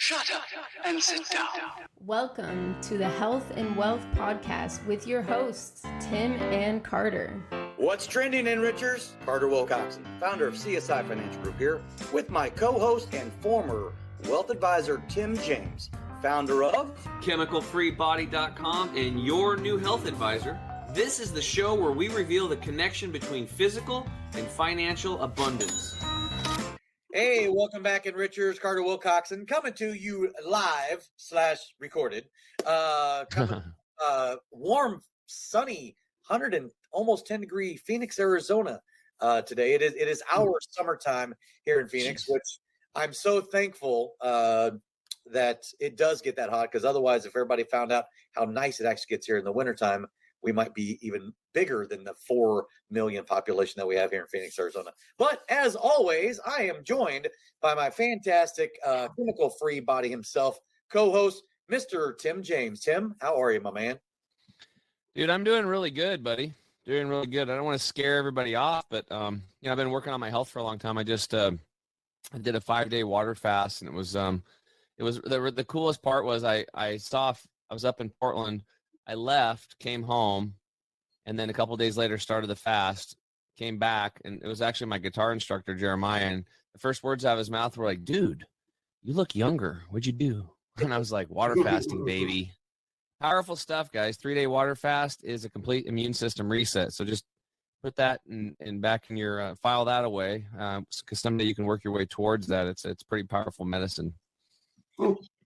Shut up and sit down. Welcome to the Health and Wealth Podcast with your hosts, Tim and Carter. What's trending, Enrichers? Carter Wilcoxson, founder of CSI Financial Group here, with my co-host and former wealth advisor, Tim James, founder of ChemicalFreeBody.com and your new health advisor. This is the show where we reveal the connection between physical and financial abundance. Hey, welcome back, Enrichers. Carter Wilcoxson coming to you live/recorded. Warm, sunny, 100 and almost 10 degree Phoenix, Arizona today. It is our summertime here in Phoenix, which I'm so thankful that it does get that hot, because otherwise, if everybody found out how nice it actually gets here in the wintertime, we might be even bigger than the 4 million population that we have here in Phoenix, Arizona. But as always, I am joined by my fantastic chemical-free body himself, co-host, Mr. Tim James. Tim, how are you, my man? Dude, I'm doing really good, buddy. Doing really good. I don't want to scare everybody off, but I've been working on my health for a long time. I just I did a 5-day water fast, and it was the coolest part was I was up in Portland. I left, came home, and then a couple of days later started the fast, came back, and it was actually my guitar instructor, Jeremiah, and the first words out of his mouth were like, "Dude, you look younger. What'd you do?" And I was like, "Water fasting, baby." Powerful stuff, guys. 3-day water fast is a complete immune system reset. So just put that in back in your file that away, because someday you can work your way towards that. It's pretty powerful medicine.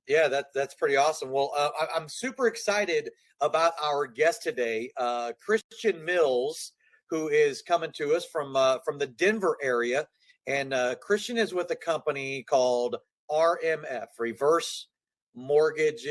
Yeah, that's pretty awesome. Well, I'm super excited about our guest today, Christian Mills, who is coming to us from the Denver area. And Christian is with a company called RMF, Reverse Mortgage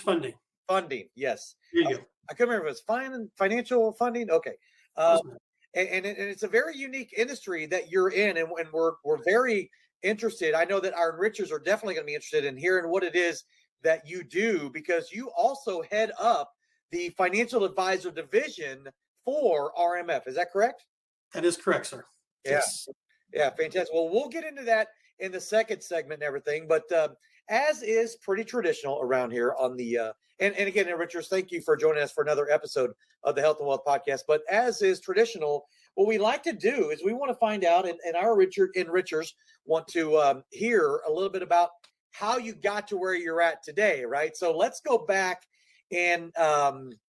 Funding. Funding, yes. There you go. I couldn't remember if it was financial funding. Okay. And it's a very unique industry that you're in, and we're very interested. I know that our enrichers are definitely going to be interested in hearing what it is that you do, because you also head up the financial advisor division for RMF. Is that correct? That is correct, sir. Yeah. Yes. Yeah, fantastic. Well, we'll get into that in the second segment and everything, but as is pretty traditional around here on the and again, enrichers, thank you for joining us for another episode of the Health and Wealth Podcast. But as is traditional, what we like to do is we want to find out, and our enrichers want to hear a little bit about how you got to where you're at today, right? So let's go back and,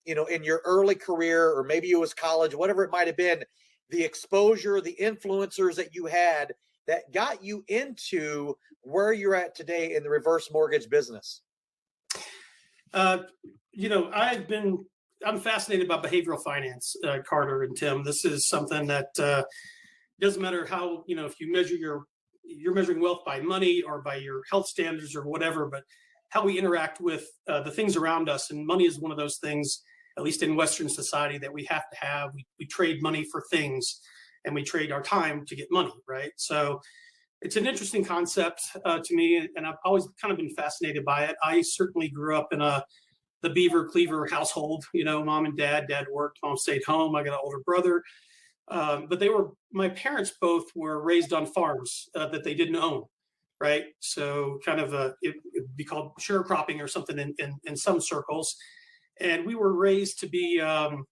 in your early career, or maybe it was college, whatever it might have been, the exposure, the influencers that you had that got you into where you're at today in the reverse mortgage business. I'm fascinated by behavioral finance, Carter and Tim. This is something that doesn't matter how, if you measure you're measuring wealth by money or by your health standards or whatever, but how we interact with the things around us. And money is one of those things, at least in Western society, that we have to have. We trade money for things, and we trade our time to get money, right? So it's an interesting concept to me, and I've always kind of been fascinated by it. I certainly grew up in the Beaver Cleaver household. Mom and dad worked, mom stayed home. I got an older brother, but my parents both were raised on farms that they didn't own, right? So kind of it'd be called sharecropping or something in some circles. And we were raised to be, to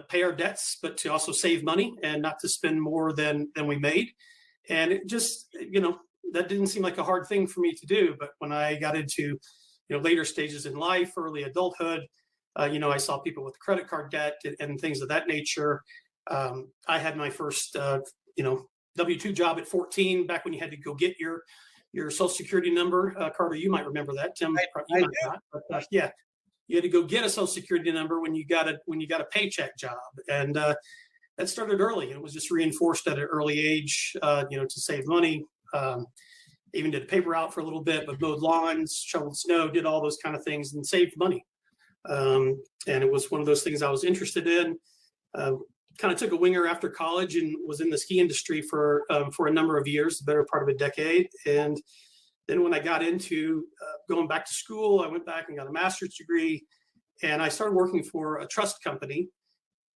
pay our debts, but to also save money and not to spend more than we made. And it just, that didn't seem like a hard thing for me to do. But when I got into, later stages in life, early adulthood, I saw people with credit card debt and things of that nature. I had my first, W-2 job at 14, back when you had to go get your social security number. Carter, you might remember that. Tim, you might not. But, yeah, you had to go get a social security number when you got a paycheck job, and that started early. It was just reinforced at an early age, to save money. Even did a paper route for a little bit, but mowed lawns, shoveled snow, did all those kind of things, and saved money. And it was one of those things I was interested in. Kind of took a winger after college and was in the ski industry for a number of years, the better part of a decade. And then when I got into going back to school, I went back and got a master's degree, and I started working for a trust company.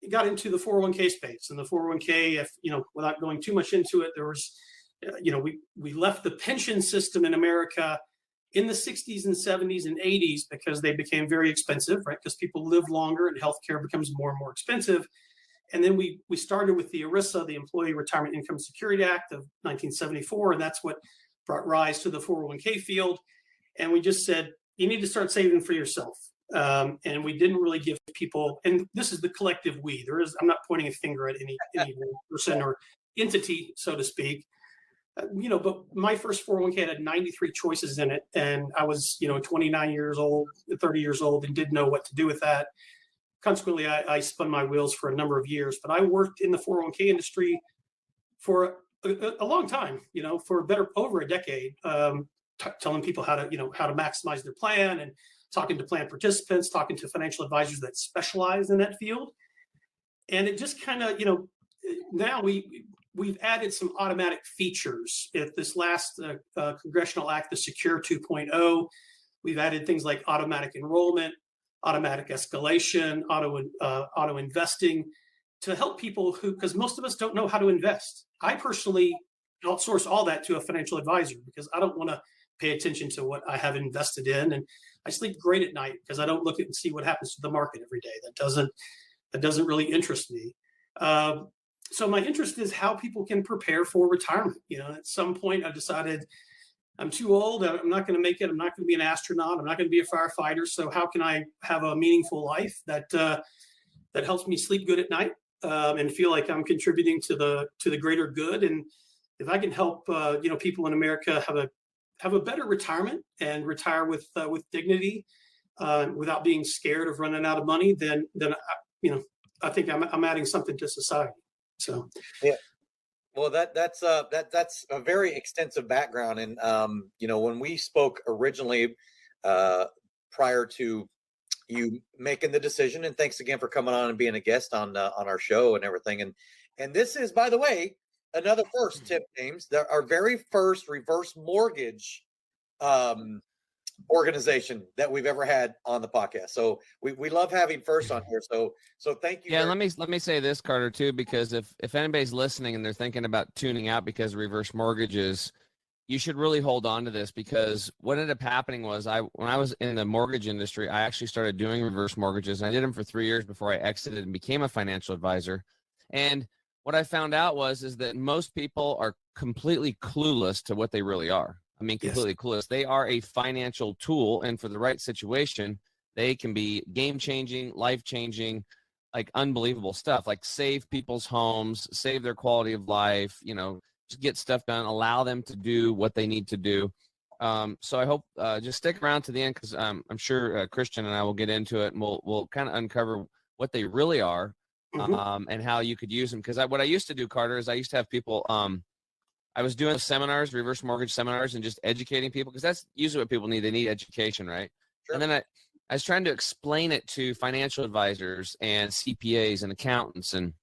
Got into the 401k space, and the 401k, without going too much into it, there was we left the pension system in America in the 60s and 70s and 80s because they became very expensive, right? Because people live longer and healthcare becomes more and more expensive. And then we started with the ERISA, the Employee Retirement Income Security Act of 1974, and that's what brought rise to the 401k field. And we just said, you need to start saving for yourself. And we didn't really give people, and this is the collective we. I'm not pointing a finger at any person or entity, so to speak. But my first 401k had 93 choices in it, and I was 29 years old, 30 years old, and didn't know what to do with that. Consequently, I spun my wheels for a number of years, but I worked in the 401k industry for a long time, for over a decade, telling people how to maximize their plan, and talking to plan participants, talking to financial advisors that specialize in that field. And it just kind of, now we've added some automatic features. If this last congressional act, the Secure 2.0, we've added things like automatic enrollment, automatic escalation, auto investing, to help people because most of us don't know how to invest. I personally outsource all that to a financial advisor because I don't want to pay attention to what I have invested in, and I sleep great at night because I don't look at and see what happens to the market every day. That doesn't really interest me. So my interest is how people can prepare for retirement. At some point I decided I'm too old. I'm not going to make it. I'm not going to be an astronaut. I'm not going to be a firefighter. So how can I have a meaningful life that helps me sleep good at night and feel like I'm contributing to the greater good? And if I can help people in America have a better retirement and retire with dignity without being scared of running out of money, then I think I'm adding something to society. So yeah. Well, that's a very extensive background, and when we spoke originally, prior to you making the decision, and thanks again for coming on and being a guest on our show and everything, and this is, by the way, another first tip, James. Our very first reverse mortgage organization that we've ever had on the podcast. So we love having first on here. So thank you. Yeah, let me say this, Carter, too, because if anybody's listening and they're thinking about tuning out because of reverse mortgages, you should really hold on to this, because what ended up happening was when I was in the mortgage industry, I actually started doing reverse mortgages, and I did them for 3 years before I exited and became a financial advisor. And what I found out is that most people are completely clueless to what they really are. I mean, completely clueless. They are a financial tool, and for the right situation, they can be game-changing, life-changing, like unbelievable stuff, like save people's homes, save their quality of life, just get stuff done, allow them to do what they need to do. So I hope just stick around to the end, because I'm sure Christian and I will get into it, and we'll kind of uncover what they really are, and how you could use them. Because what I used to do, Carter, is I used to have people I was doing seminars, reverse mortgage seminars, and just educating people, because that's usually what people need. They need education, right? Sure. And then I was trying to explain it to financial advisors and CPAs and accountants and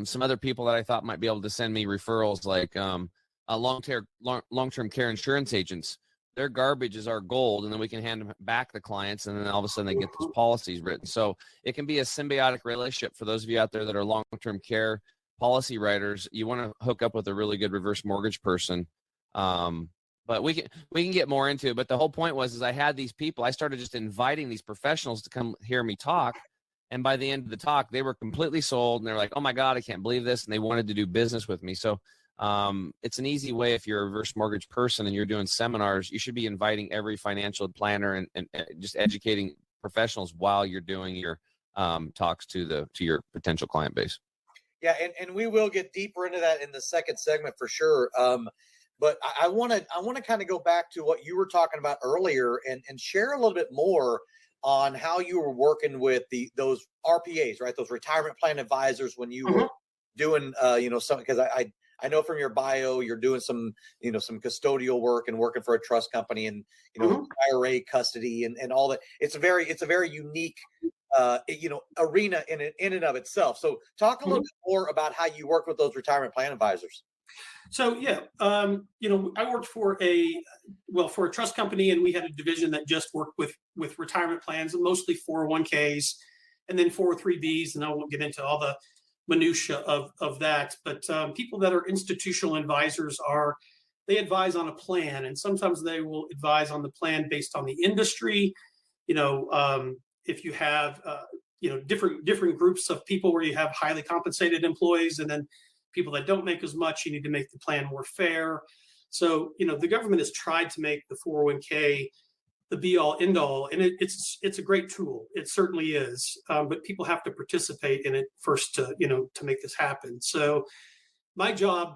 some other people that I thought might be able to send me referrals, like long-term care insurance agents. Their garbage is our gold, and then we can hand them back the clients, and then all of a sudden they get those policies written. So it can be a symbiotic relationship for those of you out there that are long-term care policy writers. You want to hook up with a really good reverse mortgage person. But we can get more into it. But the whole point was I had these people. I started just inviting these professionals to come hear me talk. And by the end of the talk, they were completely sold, and they're like, oh my God, I can't believe this. And they wanted to do business with me. So it's an easy way. If you're a reverse mortgage person and you're doing seminars, you should be inviting every financial planner and just educating professionals while you're doing your talks to your potential client base. Yeah, and we will get deeper into that in the second segment for sure. But I want to kind of go back to what you were talking about earlier and share a little bit more on how you were working with those RPAs, right? Those retirement plan advisors when you were doing something, because I know from your bio you're doing some custodial work and working for a trust company, and IRA custody and all that. It's a very unique arena in and of itself. So talk a little bit more about how you work with those retirement plan advisors. So I worked for a trust company, and we had a division that just worked with retirement plans, mostly 401ks and then 403bs. And I won't get into all minutia of that. But people that are institutional advisors they advise on a plan, and sometimes they will advise on the plan based on the industry. If you have different groups of people where you have highly compensated employees and then people that don't make as much, you need to make the plan more fair. So the government has tried to make the 401k the be all end all, and it's a great tool. It certainly is, but people have to participate in it first to make this happen. So my job,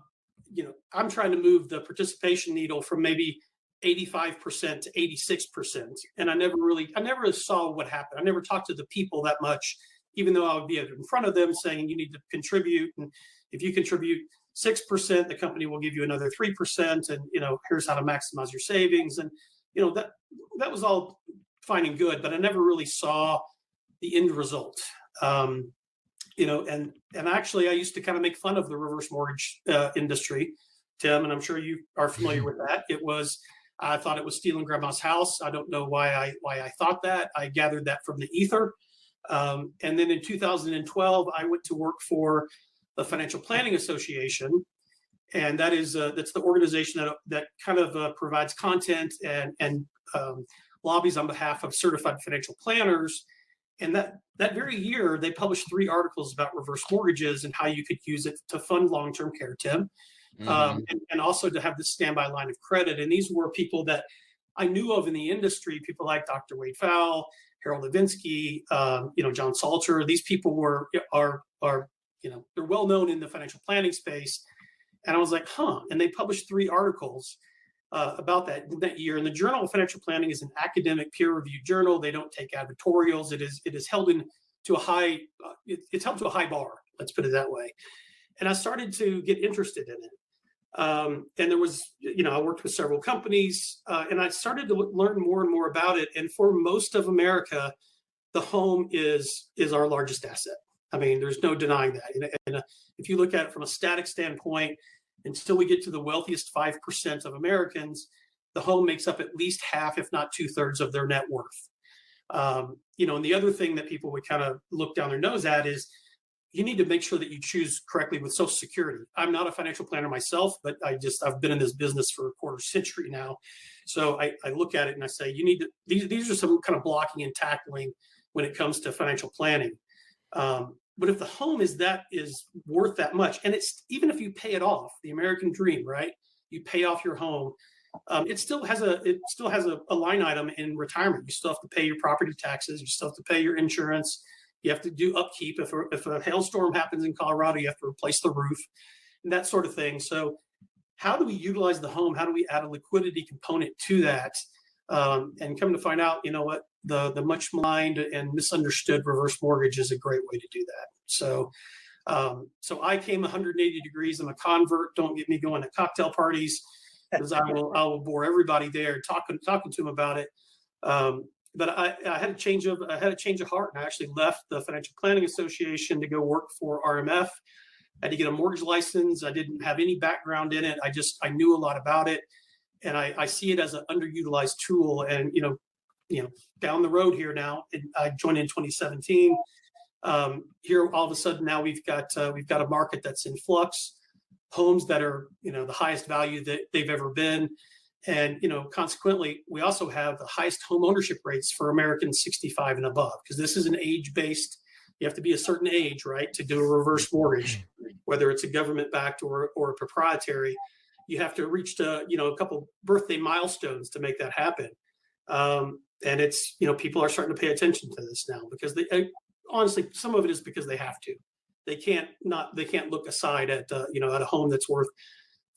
I'm trying to move the participation needle from maybe 85% to 86%, and I never saw what happened. I never talked to the people that much, even though I would be in front of them saying you need to contribute, and if you contribute 6%, the company will give you another 3%, and here's how to maximize your savings. And that was all fine and good, but I never really saw the end result. And actually I used to kind of make fun of the reverse mortgage industry, Tim, and I'm sure you are familiar with that. I thought it was stealing grandma's house. I don't know why I thought that. I gathered that from the ether. And then in 2012, I went to work for the Financial Planning Association. And that's the organization that kind of provides content and lobbies on behalf of certified financial planners. And that very year, they published 3 articles about reverse mortgages and how you could use it to fund long-term care, Tim, and also to have this standby line of credit. And these were people that I knew of in the industry, people like Dr. Wade Fowle, Harold Levinsky, John Salter. These people are they're well known in the financial planning space. And I was like, and they published 3 articles about that year. And the Journal of Financial Planning is an academic peer-reviewed journal. They don't take editorials. It is held to a high bar. Let's put it that way. And I started to get interested in it. And there was, I worked with several companies, and I started to learn more and more about it. And for most of America, the home is our largest asset. I mean, there's no denying that. And if you look at it from a static standpoint, until we get to the wealthiest 5% of Americans, the home makes up at least half, if not 2/3 of their net worth. And the other thing that people would kind of look down their nose at is you need to make sure that you choose correctly with Social Security. I'm not a financial planner myself, but I've been in this business for a quarter century now. So I look at it and I say, these are some kind of blocking and tackling when it comes to financial planning. But if the home is worth that much, and it's even if you pay it off, the American dream, right? You pay off your home. It still has a line item in retirement. You still have to pay your property taxes. You still have to pay your insurance. You have to do upkeep. If a hailstorm happens in Colorado, you have to replace the roof and that sort of thing. So how do we utilize the home? How do we add a liquidity component to that? And come to find out, the much maligned and misunderstood reverse mortgage is a great way to do that. So I came 180 degrees. I'm a convert. Don't get me going to cocktail parties, because I will bore everybody there talking to them about it. But I had a change of heart, and I actually left the Financial Planning Association to go work for RMF. I had to get a mortgage license. I didn't have any background in it. I knew a lot about it, and I see it as an underutilized tool. And down the road here now, I joined in 2017. Here all of a sudden now we've got a market that's in flux, homes that are the highest value that they've ever been. And, consequently, we also have the highest home ownership rates for Americans 65 and above, because this is an age-based, you have to be a certain age, right, to do a reverse mortgage, whether it's a government-backed or a proprietary. You have to reach a couple birthday milestones to make that happen. And it's, people are starting to pay attention to this now, because honestly, some of it is because they have to. They can't look aside at a home that's worth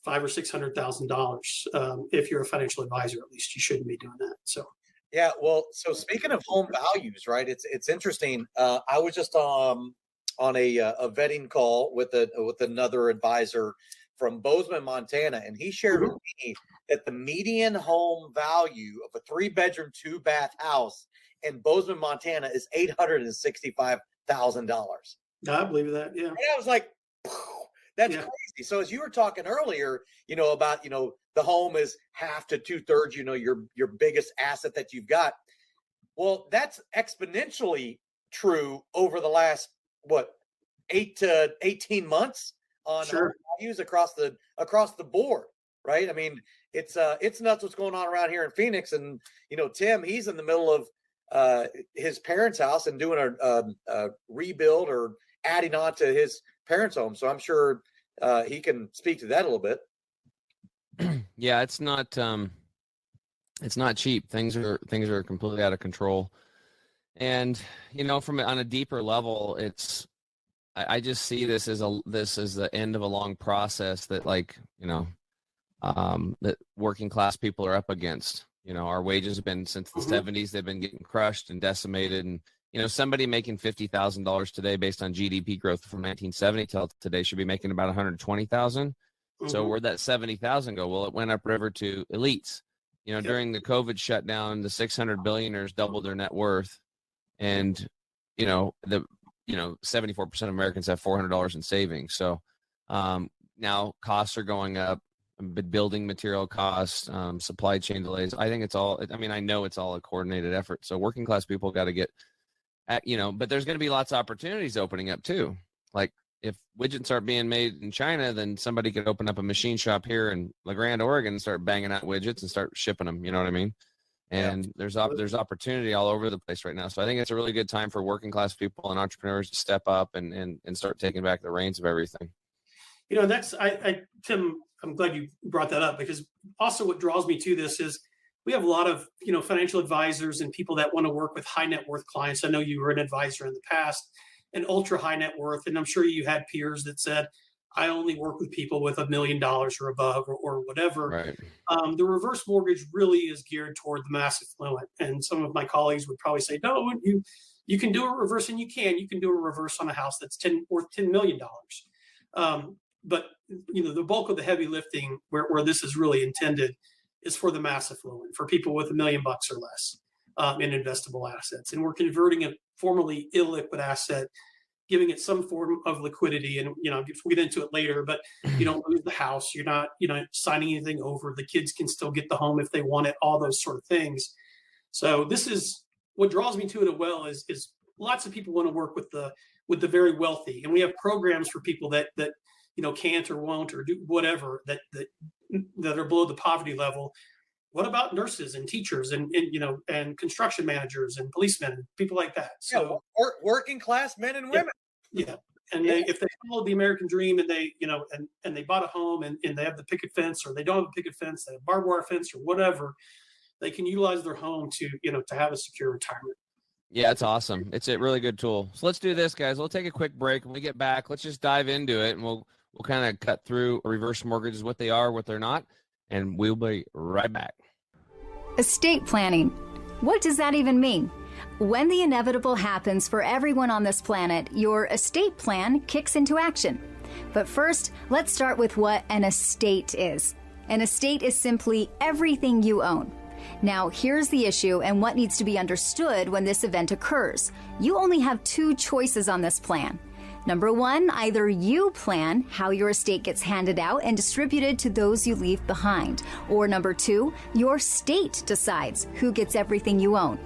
$500,000 or $600,000. If you're a financial advisor, at least you shouldn't be doing that. So, yeah. Well, so speaking of home values, right? It's interesting. I was just on a vetting call with another advisor from Bozeman, Montana, and he shared with me that the median home value of a 3-bedroom, 2-bath house in Bozeman, Montana is $865,000. I believe that. Yeah. And I was like, that's crazy. So as you were talking earlier, about, the home is half to 2/3, your biggest asset that you've got. Well, that's exponentially true over the last, 8 to 18 months on Sure. values across the board, right? I mean, it's nuts what's going on around here in Phoenix. And Tim, he's in the middle of his parents' house and doing a rebuild or adding on to his parents' home. So I'm sure he can speak to that a little bit. Yeah, it's not cheap. Things are completely out of control. And from on a deeper level, I just see this as the end of a long process that that working class people are up against. Our wages have been since the 70s, they've been getting crushed and decimated. And somebody making $50,000 today based on GDP growth from 1970 till today should be making about 120,000. So where'd that 70,000 go? Well, it went upriver to elites. During the COVID shutdown, the 600 billionaires doubled their net worth, and 74% of Americans have $400 in savings. So now costs are going up, building material costs, supply chain delays. I think I know it's all a coordinated effort. So working class people got to get at, but there's going to be lots of opportunities opening up too. Like if widgets aren't being made in China, then somebody could open up a machine shop here in La Grande, Oregon, and start banging out widgets and start shipping them. You know what I mean? And there's opportunity all over the place right now. So I think it's a really good time for working class people and entrepreneurs to step up and start taking back the reins of everything. That's Tim, I'm glad you brought that up, because also what draws me to this is we have a lot of, financial advisors and people that want to work with high net worth clients. I know you were an advisor in the past, and ultra high net worth. And I'm sure you had peers that said, I only work with people with $1 million or above or whatever. Right. The reverse mortgage really is geared toward the mass affluent. And some of my colleagues would probably say, no, you can do a reverse, and you can do a reverse on a house that's worth $10 million. But the bulk of the heavy lifting where this is really intended is for the mass affluent, for people with $1 million or less in investable assets. And we're converting a formerly illiquid asset, giving it some form of liquidity. And, we'll get into it later, but you don't lose the house. You're not, signing anything over. The kids can still get the home if they want it, all those sort of things. So this is what draws me to it is lots of people want to work with the very wealthy. And we have programs for people that can't or won't or do whatever that are below the poverty level. What about nurses and teachers and construction managers and policemen and people like that? So working class men and women. Yeah. And if they followed the American dream and they, and they bought a home and they have the picket fence, or they don't have a picket fence, they have a barbed wire fence or whatever, they can utilize their home to have a secure retirement. Yeah, it's awesome. It's a really good tool. So let's do this, guys. We'll take a quick break. When we get back, let's just dive into it, and we'll kind of cut through reverse mortgages, what they are, what they're not, and we'll be right back. Estate planning. What does that even mean? When the inevitable happens for everyone on this planet, your estate plan kicks into action. But first, let's start with what an estate is. An estate is simply everything you own. Now, here's the issue and what needs to be understood when this event occurs. You only have two choices on this plan. Number one, either you plan how your estate gets handed out and distributed to those you leave behind. Or number two, your state decides who gets everything you own.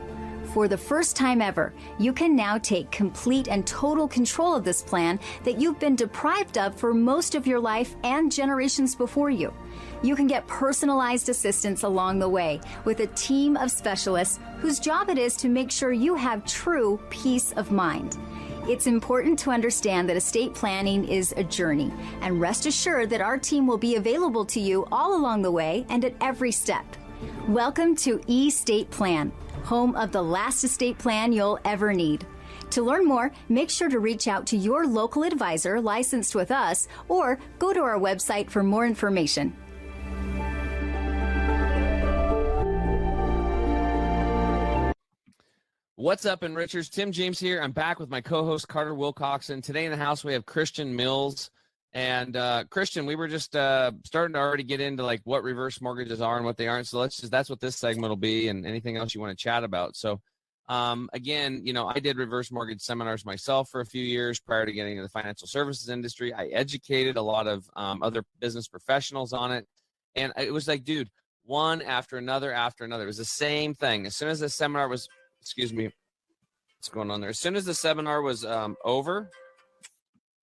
For the first time ever, you can now take complete and total control of this plan that you've been deprived of for most of your life and generations before you. You can get personalized assistance along the way with a team of specialists whose job it is to make sure you have true peace of mind. It's important to understand that estate planning is a journey, and rest assured that our team will be available to you all along the way and at every step. Welcome to eState Plan, home of the last estate plan you'll ever need. To learn more, make sure to reach out to your local advisor licensed with us, or go to our website for more information. What's up, Enrichers? Tim James here. I'm back with my co-host, Carter Wilcoxson. Today in the house, we have Christian Mills. And Christian, we were just starting to already get into like what reverse mortgages are and what they aren't. So that's what this segment will be, and anything else you want to chat about. So again, I did reverse mortgage seminars myself for a few years prior to getting into the financial services industry. I educated a lot of other business professionals on it. And it was like, dude, one after another. It was the same thing. As soon as the seminar was, excuse me, what's going on there? As soon as the seminar was over,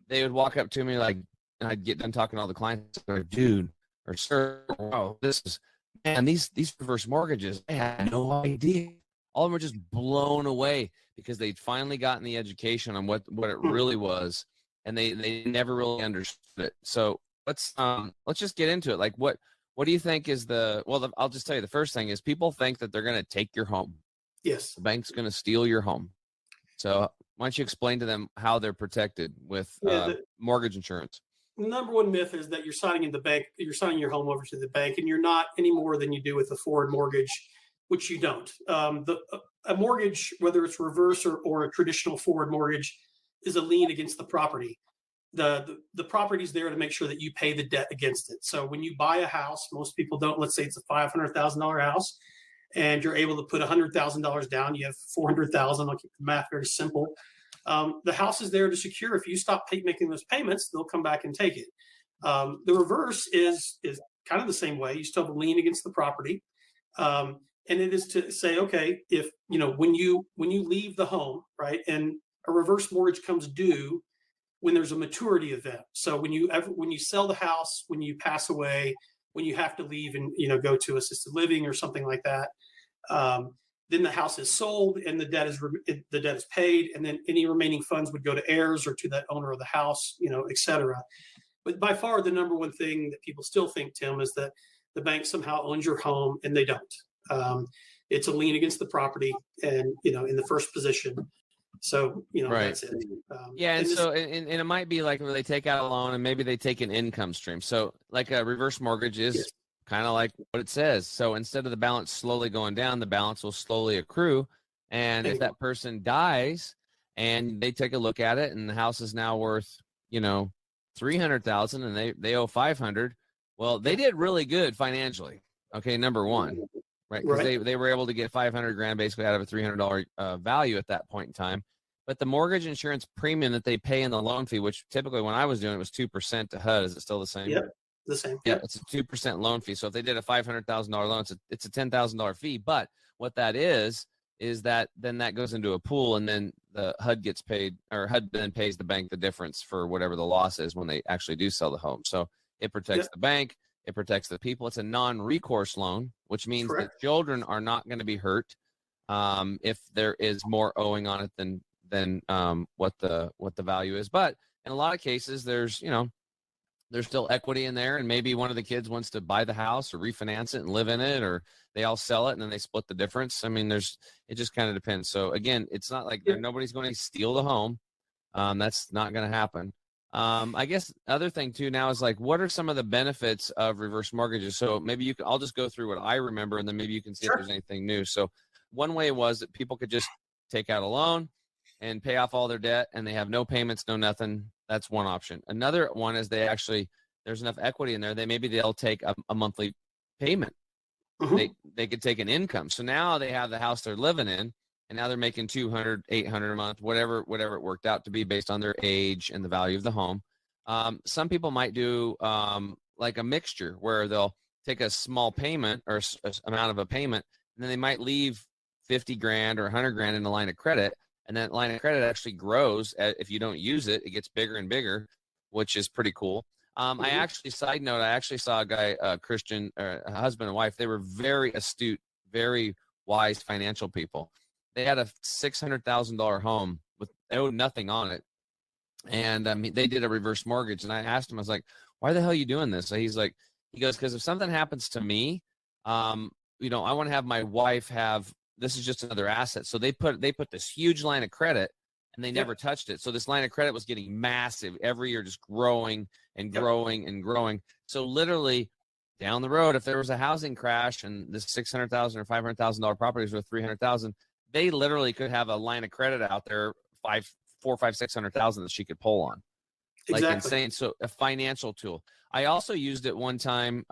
they would walk up to me like, and I'd get done talking to all the clients, like, dude or sir, wow, these reverse mortgages, I had no idea. All of them were just blown away because they'd finally gotten the education on what it really was, and they never really understood it. So let's just get into it. Like, what do you think is I'll just tell you, the first thing is people think that they're going to take your home. Yes. The bank's going to steal your home. So why don't you explain to them how they're protected with mortgage insurance? The number one myth is that you're signing your home over to the bank, and you're not any more than you do with a forward mortgage, which you don't. A mortgage, whether it's reverse or a traditional forward mortgage, is a lien against the property. The property's there to make sure that you pay the debt against it. So when you buy a house, most people don't. Let's say it's a $500,000 house, and you're able to put $100,000 down. You have $400,000. I'll keep the math very simple. The house is there to secure. If you stop making those payments, they'll come back and take it. The reverse is kind of the same way. You still have a lien against the property, and it is to say, okay, if when you leave the home, right, and a reverse mortgage comes due when there's a maturity event. So when you sell the house, when you pass away, when you have to leave and go to assisted living or something like that, then the house is sold and the debt is paid, and then any remaining funds would go to heirs or to that owner of the house, et cetera. But by far the number one thing that people still think, Tim, is that the bank somehow owns your home, and they don't. It's a lien against the property, and in the first position. So right. That's it. And it might be like where they take out a loan and maybe they take an income stream. So like a reverse mortgage is kind of like what it says. So instead of the balance slowly going down, the balance will slowly accrue. And if that person dies and they take a look at it and the house is now worth, $300,000 and they owe $500, well, they did really good financially. Okay, number one, right? Because they were able to get $500,000 basically out of a $300 value at that point in time. But the mortgage insurance premium that they pay in the loan fee, which typically when I was doing it was 2% to HUD. Is it still the same? Yep, the same. Yeah, it's a 2% loan fee. So if they did a $500,000 loan, it's a $10,000 fee. But what that is that then that goes into a pool, and then the HUD gets paid, or HUD then pays the bank the difference for whatever the loss is when they actually do sell the home. So it protects the bank, it protects the people. It's a non-recourse loan, which means that children are not going to be hurt if there is more owing on it than what the value is. But in a lot of cases, there's still equity in there, and maybe one of the kids wants to buy the house or refinance it and live in it, or they all sell it and then they split the difference. I mean, it just kind of depends. So again, it's not like nobody's going to steal the home. That's not going to happen. I guess other thing too now is like, what are some of the benefits of reverse mortgages? So maybe I'll just go through what I remember, and then maybe you can see if there's anything new. So one way was that people could just take out a loan and pay off all their debt, and they have no payments, no nothing. That's one option. Another one is there's enough equity in there. They'll take a monthly payment. Mm-hmm. They could take an income. So now they have the house they're living in, and now they're making $200, $800 a month, whatever it worked out to be based on their age and the value of the home. Some people might do like a mixture where they'll take a small payment or amount of a payment, and then they might leave $50,000 or $100,000 in a line of credit. And that line of credit actually grows. If you don't use it, it gets bigger and bigger, which is pretty cool. I actually saw a guy, Christian, a husband and wife. They were very astute, very wise financial people. They had a $600,000 home they owed nothing on it. And they did a reverse mortgage. And I asked him, I was like, why the hell are you doing this? So he goes, because if something happens to me, I want to have my wife this is just another asset. So they put this huge line of credit, and they never touched it. So this line of credit was getting massive every year, just growing and growing and growing. So literally down the road, if there was a housing crash and this $600,000 or $500,000 property was worth $300,000, they literally could have a line of credit out there, $600,000 that she could pull on. Like insane. So a financial tool. I also used it one time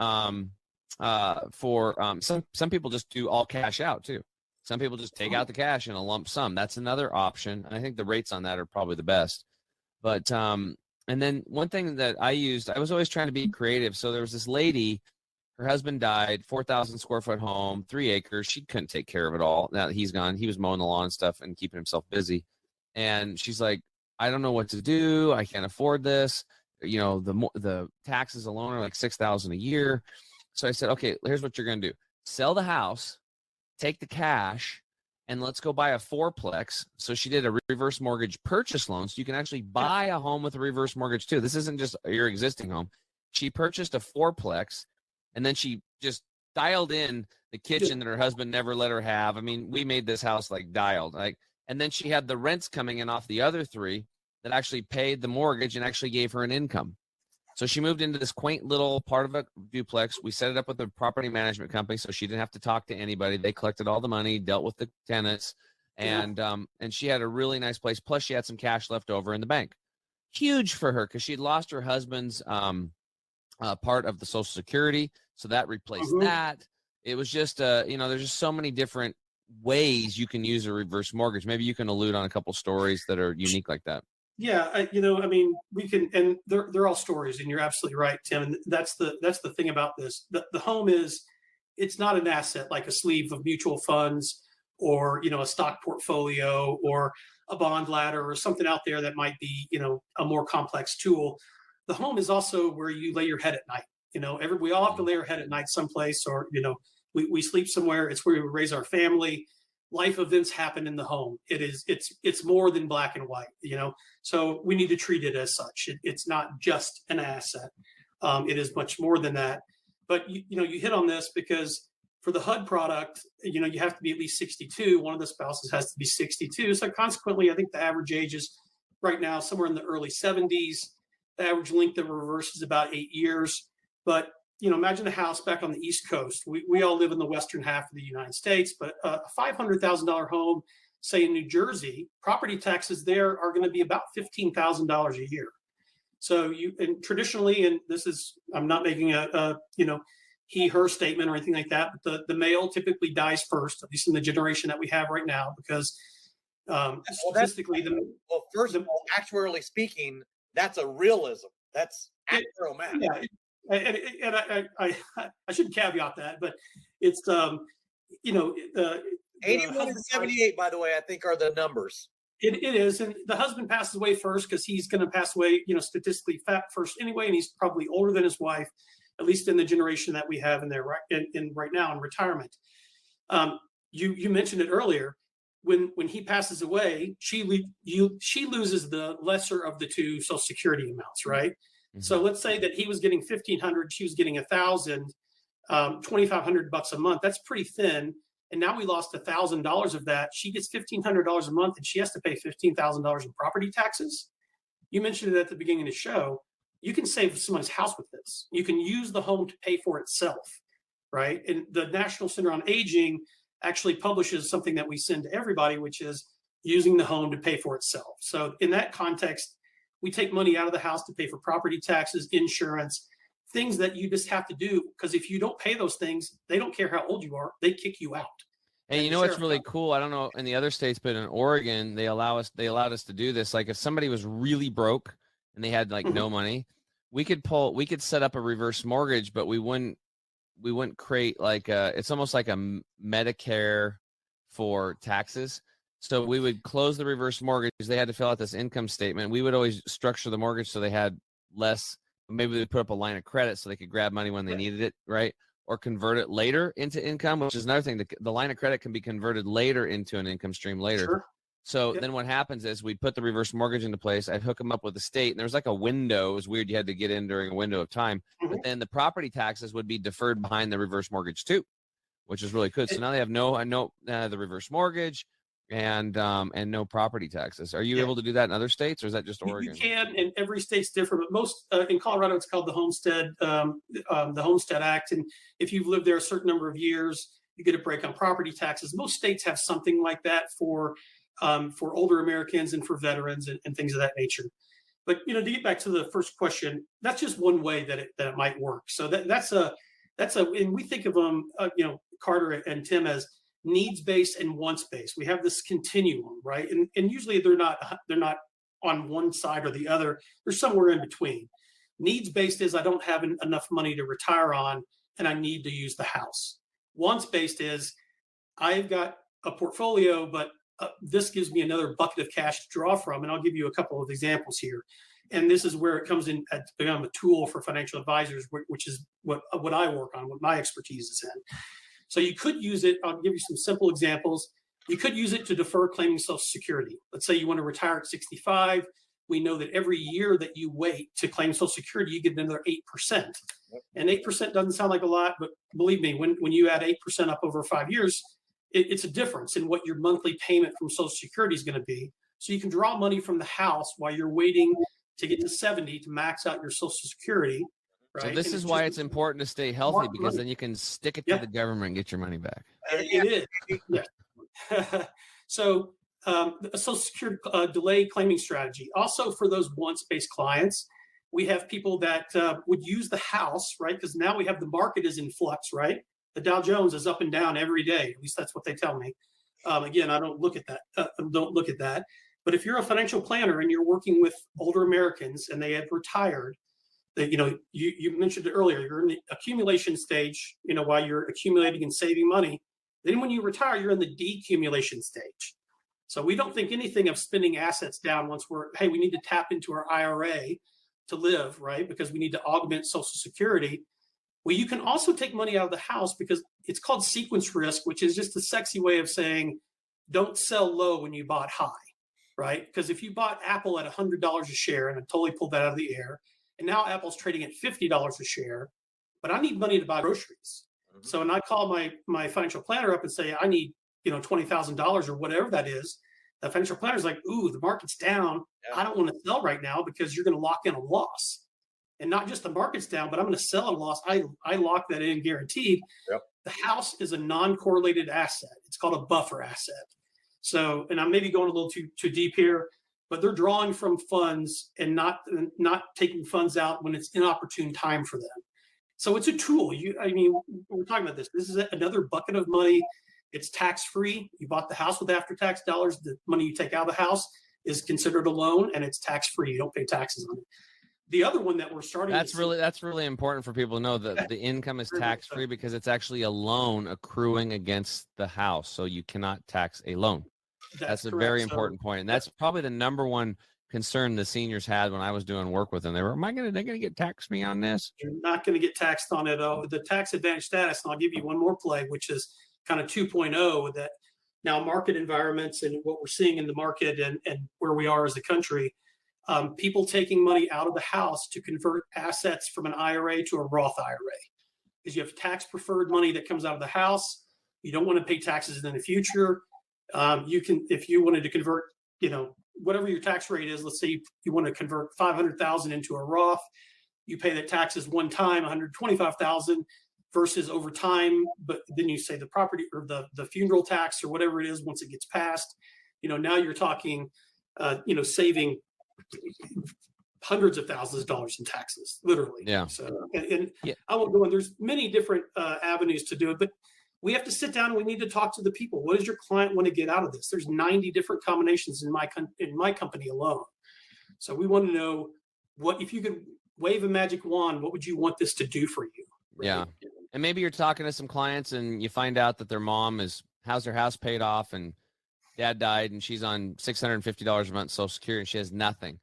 for some people just do all cash out too. Some people just take out the cash in a lump sum. That's another option. And I think the rates on that are probably the best. But, and then one thing that I used, I was always trying to be creative. So there was this lady, her husband died, 4,000 square foot home, 3 acres. She couldn't take care of it all. Now that he's gone, he was mowing the lawn and stuff and keeping himself busy. And she's like, I don't know what to do. I can't afford this. You know, the taxes alone are like $6,000 a year. So I said, okay, here's what you're going to do. Sell the house, take the cash, and let's go buy a fourplex. So she did a reverse mortgage purchase loan. So you can actually buy a home with a reverse mortgage too. This isn't just your existing home. She purchased a fourplex, and then she just dialed in the kitchen that her husband never let her have. I mean, we made this house like dialed. And then she had the rents coming in off the other three that actually paid the mortgage and actually gave her an income. So she moved into this quaint little part of a duplex. We set it up with a property management company, so she didn't have to talk to anybody. They collected all the money, dealt with the tenants, and she had a really nice place. Plus, she had some cash left over in the bank. Huge for her because she'd lost her husband's part of the Social Security, so that replaced that. It was just, there's just so many different ways you can use a reverse mortgage. Maybe you can allude on a couple stories that are unique like that. Yeah, we can, and they're all stories, and you're absolutely right, Tim. And that's the thing about this. The home it's not an asset like a sleeve of mutual funds or, a stock portfolio or a bond ladder or something out there that might be, a more complex tool. The home is also where you lay your head at night. We all have to lay our head at night someplace, or, we sleep somewhere. It's where we raise our family. Life events happen in the home. It's more than black and white, so we need to treat it as such. It's not just an asset. It is much more than that. But you hit on this because for the HUD product, you have to be at least 62. One of the spouses has to be 62. So consequently, I think the average age is right now somewhere in the early 70s. The average length of reverse is about 8 years. But imagine a house back on the East Coast. We all live in the western half of the United States, but a $500,000 home, say in New Jersey, property taxes there are going to be about $15,000 a year. So traditionally, and this is, I'm not making a he, her statement or anything like that, but the male typically dies first, at least in the generation that we have right now, because statistically, first of all, actuarially speaking, that's a realism. That's actual math. Yeah. And I should caveat that, but it's 81 and 78, by the way, I think are the numbers. It is, and the husband passes away first because he's going to pass away, statistically first anyway, and he's probably older than his wife, at least in the generation that we have in there right now in retirement. You mentioned it earlier. When he passes away, she loses the lesser of the two Social Security amounts, right? Mm-hmm. So let's say that he was getting $1,500, she was getting $1,000, $2,500 a month. That's pretty thin. And now we lost $1,000 of that. She gets $1,500 a month, and she has to pay $15,000 in property taxes. You mentioned it at the beginning of the show. You can save someone's house with this. You can use the home to pay for itself, right? And the National Center on Aging actually publishes something that we send to everybody, which is using the home to pay for itself. So in that context, we take money out of the house to pay for property taxes, insurance, things that you just have to do, because if you don't pay those things, they don't care how old you are. They kick you out. And you know what's really cool? I don't know in the other states, but in Oregon, they allowed us to do this. Like if somebody was really broke and they had like no money, we could set up a reverse mortgage, but we wouldn't create like it's almost like a Medicare for taxes. So we would close the reverse mortgage. They had to fill out this income statement. We would always structure the mortgage so they had less. Maybe they put up a line of credit so they could grab money when they needed it, right? Or convert it later into income, which is another thing. The line of credit can be converted later into an income stream later. Sure. So then what happens is we'd put the reverse mortgage into place. I'd hook them up with the state. And there was like a window. It was weird. You had to get in during a window of time. Mm-hmm. But then the property taxes would be deferred behind the reverse mortgage too, which is really good. So now they have the reverse mortgage and no property taxes. Are you able to do that in other states, or is that just Oregon? You can, and every state's different. But most in Colorado, it's called the Homestead Act. And if you've lived there a certain number of years, you get a break on property taxes. Most states have something like that for older Americans and for veterans and things of that nature. But to get back to the first question, that's just one way that it might work. So that's and we think of them, Carter and Tim, as needs-based and wants-based. We have this continuum, right? And usually they're not on one side or the other. They're somewhere in between. Needs-based is I don't have enough money to retire on, and I need to use the house. Wants-based is I've got a portfolio, but this gives me another bucket of cash to draw from. And I'll give you a couple of examples here. And this is where it comes in to become a tool for financial advisors, which is what I work on, what my expertise is in. So you could use it. I'll give you some simple examples. You could use it to defer claiming Social Security. Let's say you want to retire at 65. We know that every year that you wait to claim Social Security, you get another 8%. And 8% doesn't sound like a lot, but believe me, when you add 8% up over 5 years, it's a difference in what your monthly payment from Social Security is going to be. So you can draw money from the house while you're waiting to get to 70 to max out your Social Security. Right? So this is why it's important to stay healthy, because then you can stick it to the government and get your money back. It is. Yeah. So a Social Security delay claiming strategy. Also for those once-based clients, we have people that would use the house, right? Because now we have the market is in flux, right? The Dow Jones is up and down every day. At least that's what they tell me. Again, I don't look at that. But if you're a financial planner and you're working with older Americans and they have retired, that you mentioned it earlier, you're in the accumulation stage, while you're accumulating and saving money. Then when you retire, you're in the decumulation stage. So we don't think anything of spending assets down once we need to tap into our IRA to live, right? Because we need to augment Social Security. Well, you can also take money out of the house because it's called sequence risk, which is just a sexy way of saying don't sell low when you bought high, right? Because if you bought Apple at $100 a share, and I totally pulled that out of the air, and now Apple's trading at $50 a share, but I need money to buy groceries. Mm-hmm. So when I call my financial planner up and say, I need, $20,000 or whatever that is, the financial planner's like, ooh, the market's down. Yeah. I don't want to sell right now because you're going to lock in a loss. And not just the market's down, but I'm going to sell a loss. I lock that in guaranteed. Yep. The house is a non-correlated asset. It's called a buffer asset. So, and I'm maybe going a little too deep here, but they're drawing from funds and not taking funds out when it's inopportune time for them. So it's a tool. We're talking about this. This is another bucket of money. It's tax-free. You bought the house with after-tax dollars. The money you take out of the house is considered a loan, and it's tax-free. You don't pay taxes on it. The other one that we're starting that's really important for people to know that the income is tax-free because it's actually a loan accruing against the house. So you cannot tax a loan. That's a very important point. And that's probably the number one concern the seniors had when I was doing work with them. They were, they're going to get taxed me on this? You're not going to get taxed on it. The tax advantage status, and I'll give you one more play, which is kind of 2.0, that now market environments and what we're seeing in the market and where we are as a country, people taking money out of the house to convert assets from an IRA to a Roth IRA. Because you have tax preferred money that comes out of the house. You don't want to pay taxes in the future. You can, if you wanted to convert, whatever your tax rate is, let's say you want to convert 500,000 into a Roth, you pay the taxes one time, 125,000 versus over time. But then you say the property or the funeral tax or whatever it is, once it gets passed, now you're talking, saving hundreds of thousands of dollars in taxes, literally. Yeah. So, and I won't go on. There's many different avenues to do it, but we have to sit down and we need to talk to the people. What does your client want to get out of this? There's 90 different combinations in my company alone. So we want to know what, if you could wave a magic wand, what would you want this to do for you? Right? Yeah. And maybe you're talking to some clients and you find out that their mom has their house paid off and dad died and she's on $650 a month Social Security and she has nothing.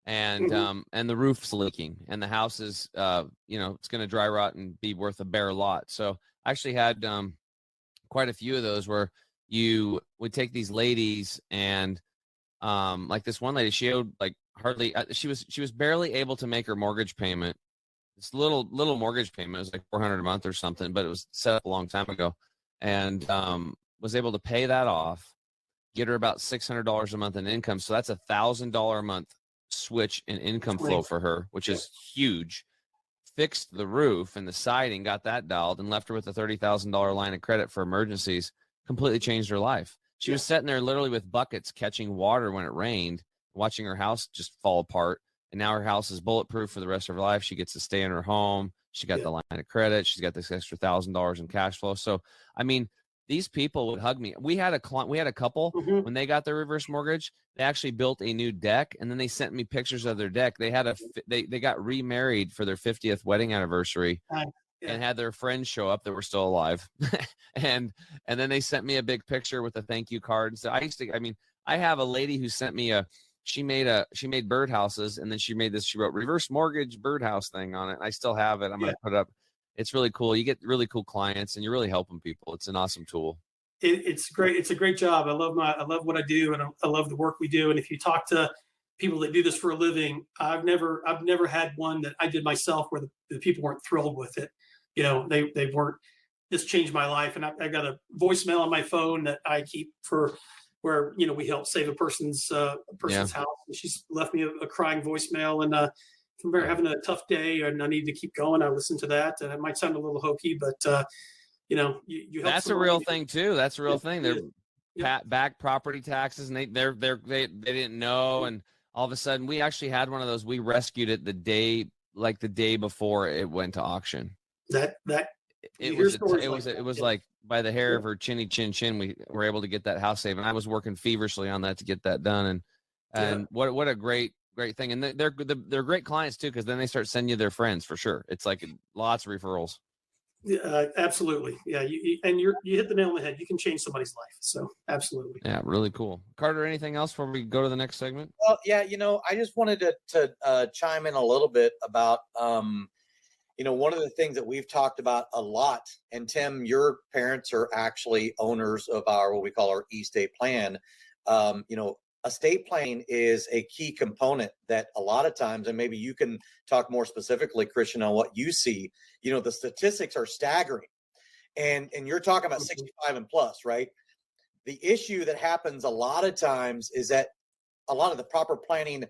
And and the roof's leaking and the house is it's going to dry rot and be worth a bare lot. So I actually had quite a few of those where you would take these ladies and like this one lady, she owed like hardly she was barely able to make her mortgage payment. This little mortgage payment was like $400 a month or something, but it was set up a long time ago, and was able to pay that off, get her about $600 a month in income. So that's $1,000 a month switch in income flow for her, which is huge. Fixed the roof and the siding, got that dialed, and left her with a $30,000 line of credit for emergencies. Completely changed her life. She was sitting there literally with buckets catching water when it rained, watching her house just fall apart. And now her house is bulletproof for the rest of her life. She gets to stay in her home. She got the line of credit. She's got this extra $1,000 in cash flow. So, I mean, these people would hug me. We had a couple when they got their reverse mortgage, they actually built a new deck, and then they sent me pictures of their deck. They had they got remarried for their 50th wedding anniversary, and had their friends show up that were still alive. and then they sent me a big picture with a thank you card. So I have a lady who sent me she made birdhouses, and then she wrote reverse mortgage birdhouse thing on it. I still have it. I'm going to put it up. It's really cool. You get really cool clients, and you're really helping people. It's an awesome tool. It's great. It's a great job. I love what I do, and I love the work we do. And if you talk to people that do this for a living, I've never had one that I did myself where the people weren't thrilled with it. They weren't. This changed my life, and I got a voicemail on my phone that I keep for where we help save a person's house. And she's left me a crying voicemail, and if I'm having a tough day and I need to keep going, I listen to that. And it might sound a little hokey, but you help. That's a real thing too. That's a real thing. They're back property taxes, and they didn't know, and all of a sudden we actually had one of those. We rescued it the day before it went to auction. It was like by the hair of her chinny chin chin, we were able to get that house saved. And I was working feverishly on that to get that done. And what a great thing. And they're great clients too, because then they start sending you their friends for sure. It's like lots of referrals. Yeah, absolutely. Yeah, you hit the nail on the head. You can change somebody's life. So absolutely. Yeah, really cool. Carter, anything else before we go to the next segment? Well, yeah, I just wanted to chime in a little bit about one of the things that we've talked about a lot, and Tim, your parents are actually owners of what we call our estate plan. Estate planning is a key component that a lot of times, and maybe you can talk more specifically, Christian, on what you see, the statistics are staggering, and you're talking about 65 and plus, right? The issue that happens a lot of times is that a lot of the proper planning,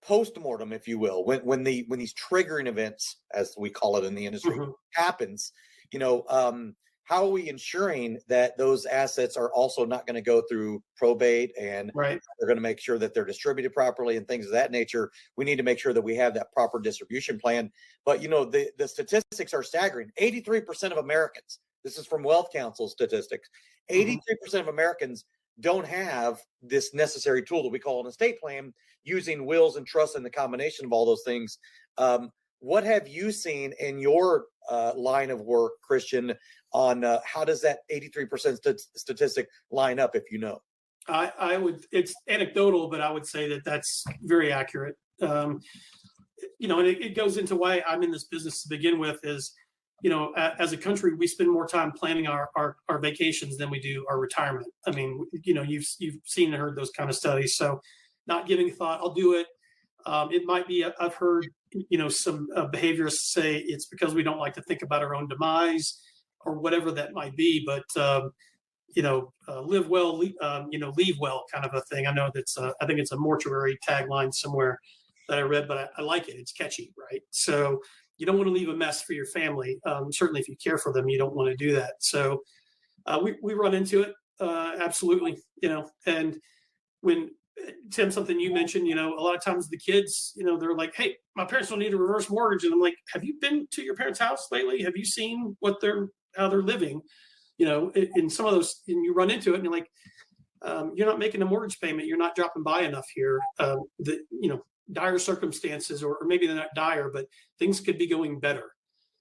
post-mortem, if you will, when these triggering events, as we call it in the industry, happens, how are we ensuring that those assets are also not going to go through probate, and they're going to make sure that they're distributed properly and things of that nature? We need to make sure that we have that proper distribution plan. But, the statistics are staggering. 83% of Americans, this is from Wealth Council statistics, 83% of Americans don't have this necessary tool that we call an estate plan, using wills and trusts and the combination of all those things. What have you seen in your line of work, Christian, on how does that 83% statistic line up, if you know? I would, it's anecdotal, but I would say that that's very accurate. And it goes into why I'm in this business to begin with is, as a country, we spend more time planning our vacations than we do our retirement. I mean, you've seen and heard those kind of studies. So not giving thought, I'll do it. It might be, I've heard, some behaviorists say it's because we don't like to think about our own demise or whatever that might be. But, live well, leave well kind of a thing. I know that's, I think it's a mortuary tagline somewhere that I read, but I like it. It's catchy, right? So you don't want to leave a mess for your family. Certainly if you care for them, you don't want to do that. So we run into it. Absolutely. And when, Tim, something you mentioned, a lot of times the kids, they're like, hey, my parents don't need a reverse mortgage. And I'm like, have you been to your parents' house lately? Have you seen how they're living? In some of those, and you run into it and you're like, you're not making a mortgage payment. You're not dropping by enough here. Dire circumstances, or maybe they're not dire, but things could be going better.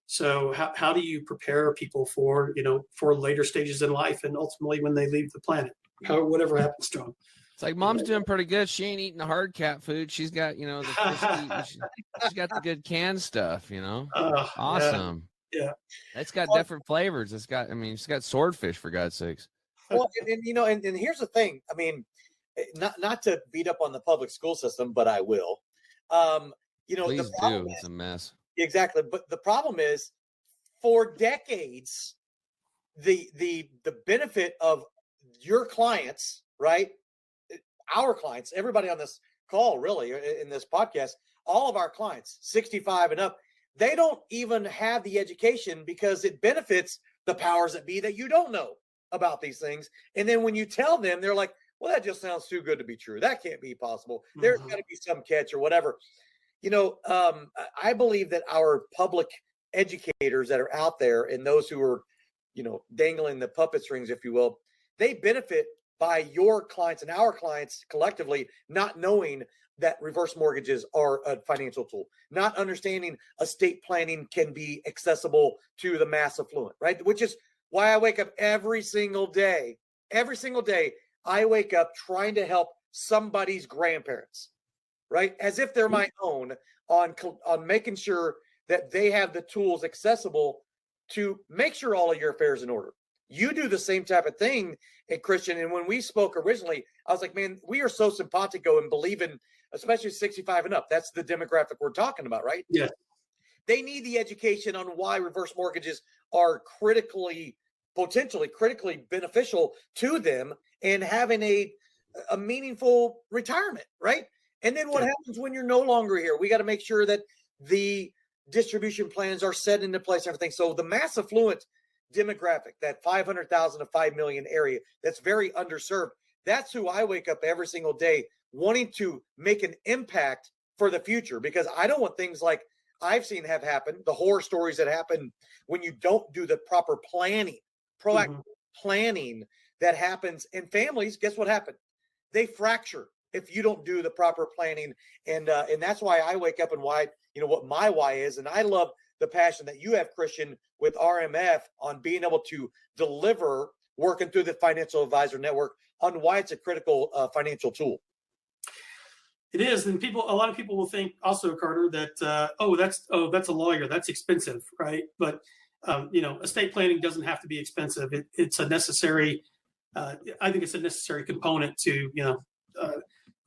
So how do you prepare people for later stages in life and ultimately when they leave the planet, whatever happens to them? It's like, mom's doing pretty good. She ain't eating the hard cat food. She's got, the she's got the good canned stuff, awesome. Yeah. It's got different flavors. It's got swordfish, for God's sakes. Well, and here's the thing. I mean, not to beat up on the public school system, but I will. Please do. It's a mess. Exactly. But the problem is, for decades, the benefit of your clients, right? Our clients, everybody on this call, really, in this podcast, all of our clients, 65 and up, they don't even have the education because it benefits the powers that be that you don't know about these things. And then when you tell them, they're like, well, that just sounds too good to be true. That can't be possible. There's got to be some catch or whatever. I believe that our public educators that are out there and those who are, dangling the puppet strings, if you will, they benefit by your clients and our clients collectively not knowing that reverse mortgages are a financial tool, not understanding estate planning can be accessible to the mass affluent, right? Which is why I wake up every single day. Every single day, I wake up trying to help somebody's grandparents, right? As if they're my own, on making sure that they have the tools accessible to make sure all of your affairs in order. You do the same type of thing, Christian. And when we spoke originally, I was like, man, we are so simpatico and believe in, especially 65 and up. That's the demographic we're talking about, right? Yeah. They need the education on why reverse mortgages are potentially critically beneficial to them and having a meaningful retirement, right? And then what happens when you're no longer here? We got to make sure that the distribution plans are set into place and everything. So the mass affluent demographic, that 500,000 to 5 million area, that's very underserved. That's who I wake up every single day wanting to make an impact for the future, because I don't want things like I've seen have happened, the horror stories that happen when you don't do the proper planning, proactive planning that happens in families. Guess what happened? They fracture if you don't do the proper planning. And that's why I wake up and why, what my why is. And I love the passion that you have, Christian, with RMF on being able to deliver, working through the Financial Advisor Network, on why it's a critical financial tool. It is. And a lot of people will think also, Carter, that, that's a lawyer, that's expensive, right? But, estate planning doesn't have to be expensive. It's a necessary, I think it's a necessary component to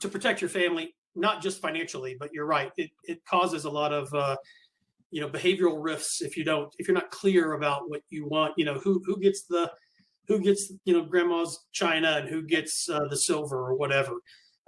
protect your family, not just financially, but you're right. It causes a lot of, behavioral rifts if you're not clear about what you want, who gets grandma's china and who gets the silver or whatever.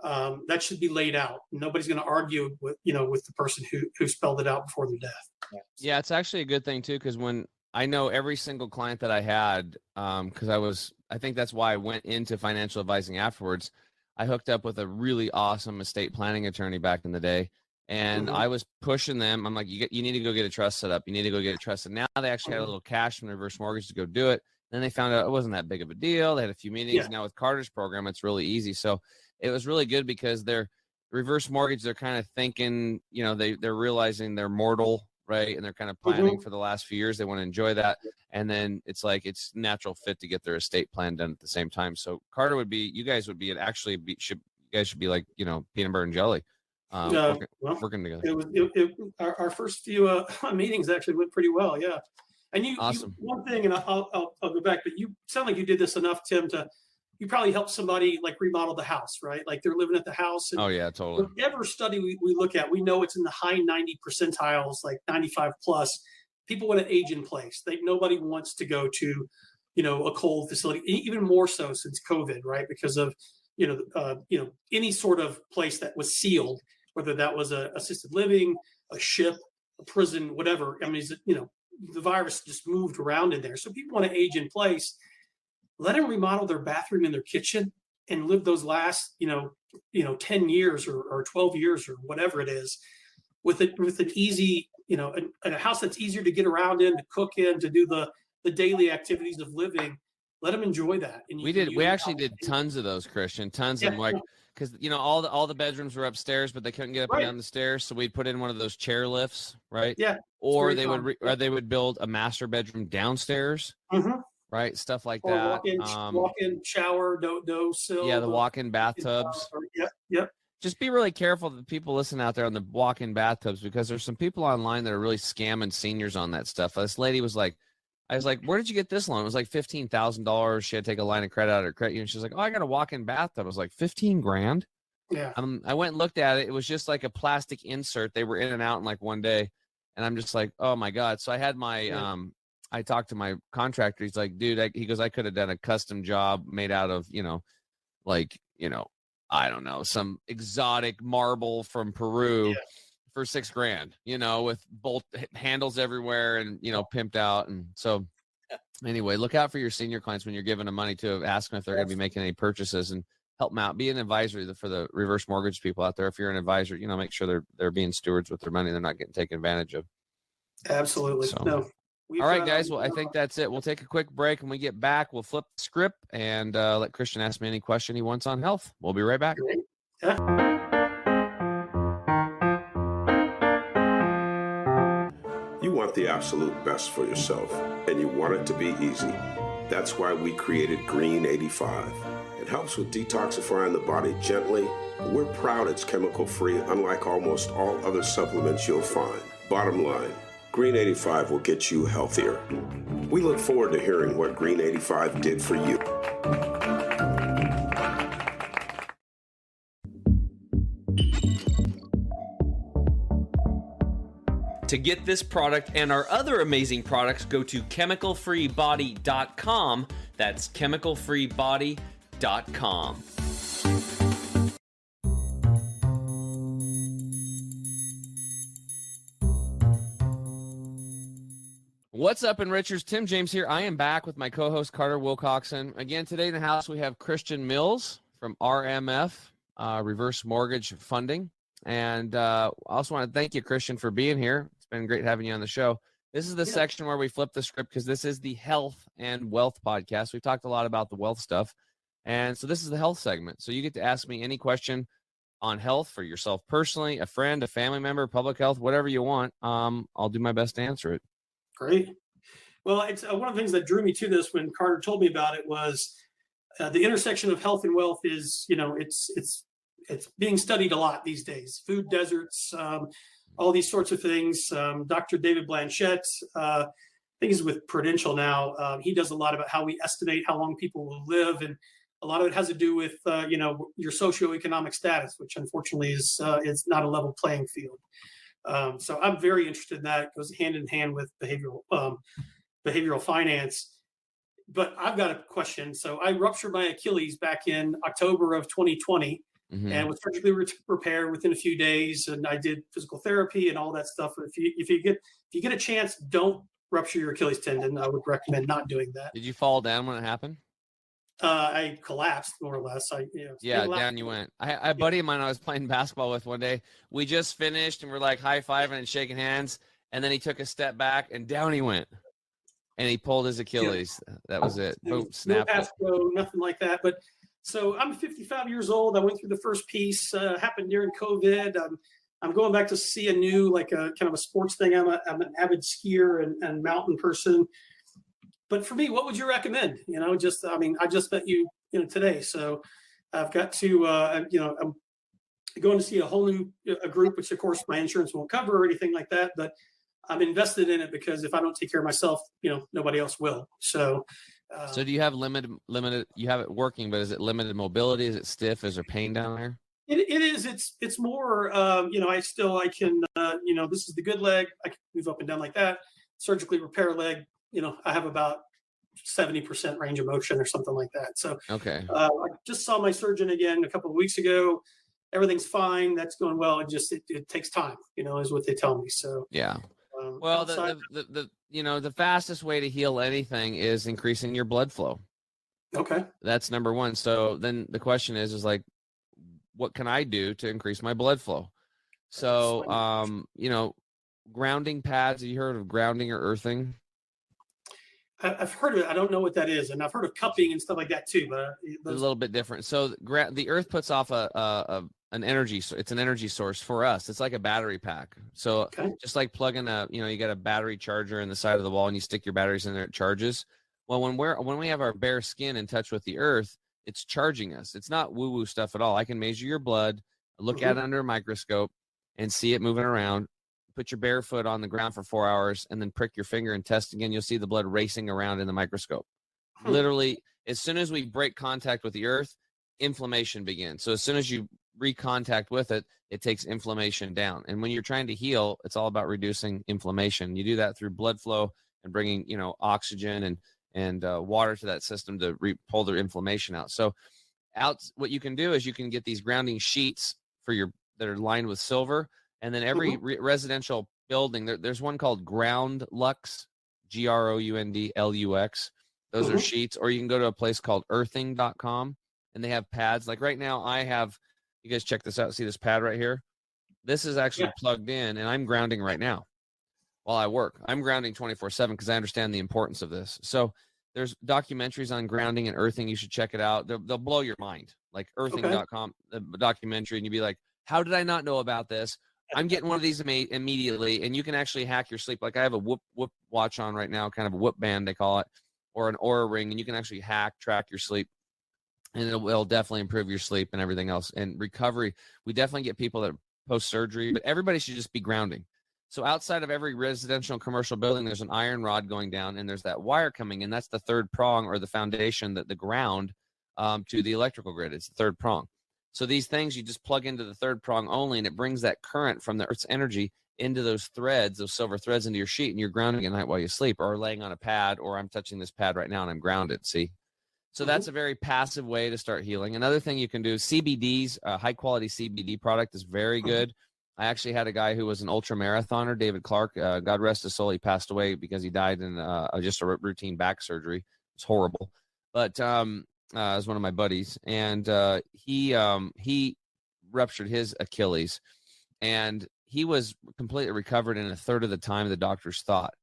That should be laid out. Nobody's going to argue with the person who spelled it out before their death. Yeah, it's actually a good thing too, because when I know every single client that I had, because I think that's why I went into financial advising afterwards. I hooked up with a really awesome estate planning attorney back in the day, and I was pushing them. I'm like, you need to go get a trust set up. You need to go get a trust. And now they actually had a little cash from reverse mortgage to go do it. Then they found out it wasn't that big of a deal. They had a few meetings. Yeah. Now with Carter's program, it's really easy. So it was really good because they're reverse mortgage. They're kind of thinking, they're realizing they're mortal, right? And they're kind of planning for the last few years. They want to enjoy that. And then it's like, it's natural fit to get their estate plan done at the same time. So Carter you guys should be like, peanut butter and jelly, working together. Our first few meetings actually went pretty well. Yeah. And awesome. One thing, and I'll go back, but you sound like you did this enough, Tim, you probably helped somebody like remodel the house, right? Like they're living at the house. And oh yeah, totally. Whatever study we look at, we know it's in the high 90 percentiles, like 95 plus. People want to age in place. Nobody wants to go to, a cold facility, even more so since COVID, right? Because of, any sort of place that was sealed, whether that was a assisted living, a ship, a prison, whatever. I mean, the virus just moved around in there. So people want to age in place. Let them remodel their bathroom and their kitchen and live those last, 10 years or 12 years or whatever it is with an easy, a house that's easier to get around in, to cook in, to do the daily activities of living. Let them enjoy that. And we actually did tons of those, Christian, tons of them, like, because all the bedrooms were upstairs, but they couldn't get up and down the stairs, so we'd put in one of those chair lifts, right? Yeah. Or they would build a master bedroom downstairs, right? Stuff like or that. Walk-in shower, no sill. Yeah, the walk-in bathtubs. Yep. Just be really careful, the people listening out there on the walk-in bathtubs, because there's some people online that are really scamming seniors on that stuff. This lady was like, I was like, where did you get this loan? It was like $15,000. She had to take a line of credit out of her credit union. And she was like, oh, I got a walk-in bathtub. I was like, 15 grand. Yeah. I went and looked at it. It was just like a plastic insert. They were in and out in like one day. And I'm just like, oh my God. So I had I talked to my contractor. He's like, dude, he goes, I could have done a custom job made out of, I don't know, some exotic marble from Peru for $6 grand, with bolt handles everywhere and, pimped out. And so anyway, look out for your senior clients when you're giving them money to ask them if they're going to be making any purchases and help them out. Be an advisor for the reverse mortgage people out there. If you're an advisor, make sure they're being stewards with their money. They're not getting taken advantage of. Absolutely. So. No. All right, guys. Well, I think that's it. We'll take a quick break. When we get back, we'll flip the script and let Christian ask me any question he wants on health. We'll be right back. You want the absolute best for yourself, and you want it to be easy. That's why we created Green 85. It helps with detoxifying the body gently. We're proud it's chemical-free, unlike almost all other supplements you'll find. Bottom line, Green 85 will get you healthier. We look forward to hearing what Green 85 did for you. To get this product and our other amazing products, go to chemicalfreebody.com. That's chemicalfreebody.com. What's up, Enrichers? Tim James here. I am back with my co-host Carter Wilcoxson. Again, today in the house we have Christian Mills from RMF, Reverse Mortgage Funding. And I also want to thank you, Christian, for being here. It's been great having you on the show. This is the section where we flip the script because this is the health and wealth podcast. We've talked a lot about the wealth stuff. And so this is the health segment. So you get to ask me any question on health for yourself personally, a friend, a family member, public health, whatever you want. I'll do my best to answer it. Great. Well, it's one of the things that drew me to this when Carter told me about it was the intersection of health and wealth is, it's being studied a lot these days. Food deserts, all these sorts of things. Dr. David Blanchett, I think he's with Prudential now. He does a lot about how we estimate how long people will live, and a lot of it has to do with your socioeconomic status, which unfortunately is not a level playing field. So I'm very interested in that. It goes hand in hand with behavioral finance. But I've got a question. So I ruptured my Achilles back in October of 2020. Mm-hmm. And was surgically repaired within a few days, and I did physical therapy and all that stuff. If you get a chance, don't rupture your Achilles tendon. I would recommend not doing that. Did you fall down when it happened? I collapsed more or less. Down you went. A buddy of mine I was playing basketball with one day. We just finished and we're like high fiving and shaking hands, and then he took a step back and down he went, and he pulled his Achilles. Yeah. That was it. Boom, snapped. No pass pro, nothing like that, but. So I'm 55 years old. I went through the first piece, happened during COVID. I'm going back to see a new, kind of a sports thing. I'm an avid skier and mountain person. But for me, what would you recommend? I just met you, today. So I've got to, I'm going to see a whole new group, which of course my insurance won't cover or anything like that. But I'm invested in it because if I don't take care of myself, nobody else will. So do you have limited, you have it working, but is it limited mobility? Is it stiff? Is there pain down there? It is. It's more, I can, this is the good leg. I can move up and down like that. Surgically repair leg, I have about 70% range of motion or something like that. So, okay. I just saw my surgeon again a couple of weeks ago. Everything's fine. That's going well. It takes time, is what they tell me. So, yeah. Well, the fastest way to heal anything is increasing your blood flow. Okay. That's number one. So then the question is like, what can I do to increase my blood flow? So, grounding pads. Have you heard of grounding or earthing? I've heard of it. I don't know what that is. And I've heard of cupping and stuff like that too, but it's a little bit different. So the earth puts off an energy. It's an energy source for us. It's like a battery pack. So just like plugging you got a battery charger in the side of the wall and you stick your batteries in there, it charges. Well, when we have our bare skin in touch with the earth, it's charging us. It's not woo-woo stuff at all. I can measure your blood, look at it under a microscope and see it moving around. Put your bare foot on the ground for 4 hours and then prick your finger and test again. You'll see the blood racing around in the microscope. Literally, as soon as we break contact with the earth, inflammation begins. So as soon as you recontact with it, it takes inflammation down. And when you're trying to heal, it's all about reducing inflammation. You do that through blood flow and bringing, oxygen and water to that system to pull the inflammation out. So what you can do is you can get these grounding sheets that are lined with silver. And then every residential building, there's one called Ground Lux, GROUNDLUX. Those are sheets. Or you can go to a place called earthing.com, and they have pads. Like right now, you guys check this out. See this pad right here? This is actually plugged in, and I'm grounding right now while I work. I'm grounding 24/7 because I understand the importance of this. So there's documentaries on grounding and earthing. You should check it out. They'll blow your mind. Like earthing.com, the documentary, and you'd be like, how did I not know about this? I'm getting one of these immediately, and you can actually hack your sleep. Like I have a Whoop watch on right now, kind of a Whoop band they call it, or an Aura ring, and you can actually track your sleep, and it'll definitely improve your sleep and everything else. And recovery, we definitely get people that are post-surgery, but everybody should just be grounding. So outside of every residential and commercial building, there's an iron rod going down, and there's that wire coming in. That's the third prong, or the foundation, that the ground to the electrical grid. It's the third prong. So these things, you just plug into the third prong only, and it brings that current from the Earth's energy into those threads, those silver threads, into your sheet, and you're grounding at night while you sleep, or laying on a pad, or I'm touching this pad right now and I'm grounded. See? So that's a very passive way to start healing. Another thing you can do, CBDs, high quality CBD product is very good. I actually had a guy who was an ultra marathoner, David Clark. God rest his soul. He passed away because he died in just a routine back surgery. It's horrible, but was one of my buddies, and he ruptured his Achilles, and he was completely recovered in a third of the time the doctors thought.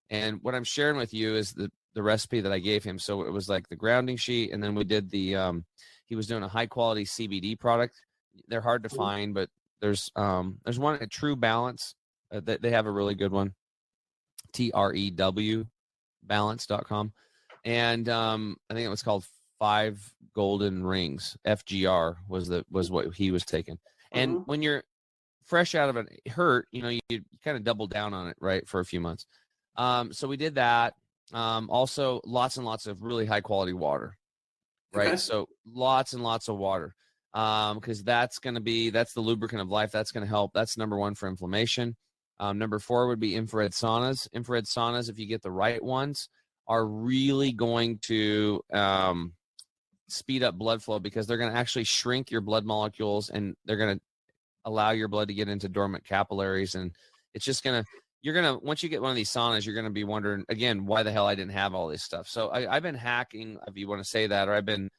And what I'm sharing with you is the recipe that I gave him. So it was like the grounding sheet, and then we did the he was doing a high quality CBD product. They're hard to find, but there's one at True Balance. They have a really good one, TREW balance.com, and I think it was called 5 Golden Rings. FGR was what he was taking. And when you're fresh out of a hurt, you kind of double down on it, right, for a few months. So we did that. Also lots and lots of really high quality water, right? Okay. So lots and lots of water, because that's the lubricant of life. That's going to help. That's number 1 for inflammation. Number 4 would be infrared saunas. Infrared saunas, if you get the right ones, are really going to speed up blood flow, because they're going to actually shrink your blood molecules, and they're going to allow your blood to get into dormant capillaries. And it's just going to, once you get one of these saunas, you're going to be wondering again, why the hell I didn't have all this stuff. So I've been hacking, if you want to say that, or I've been,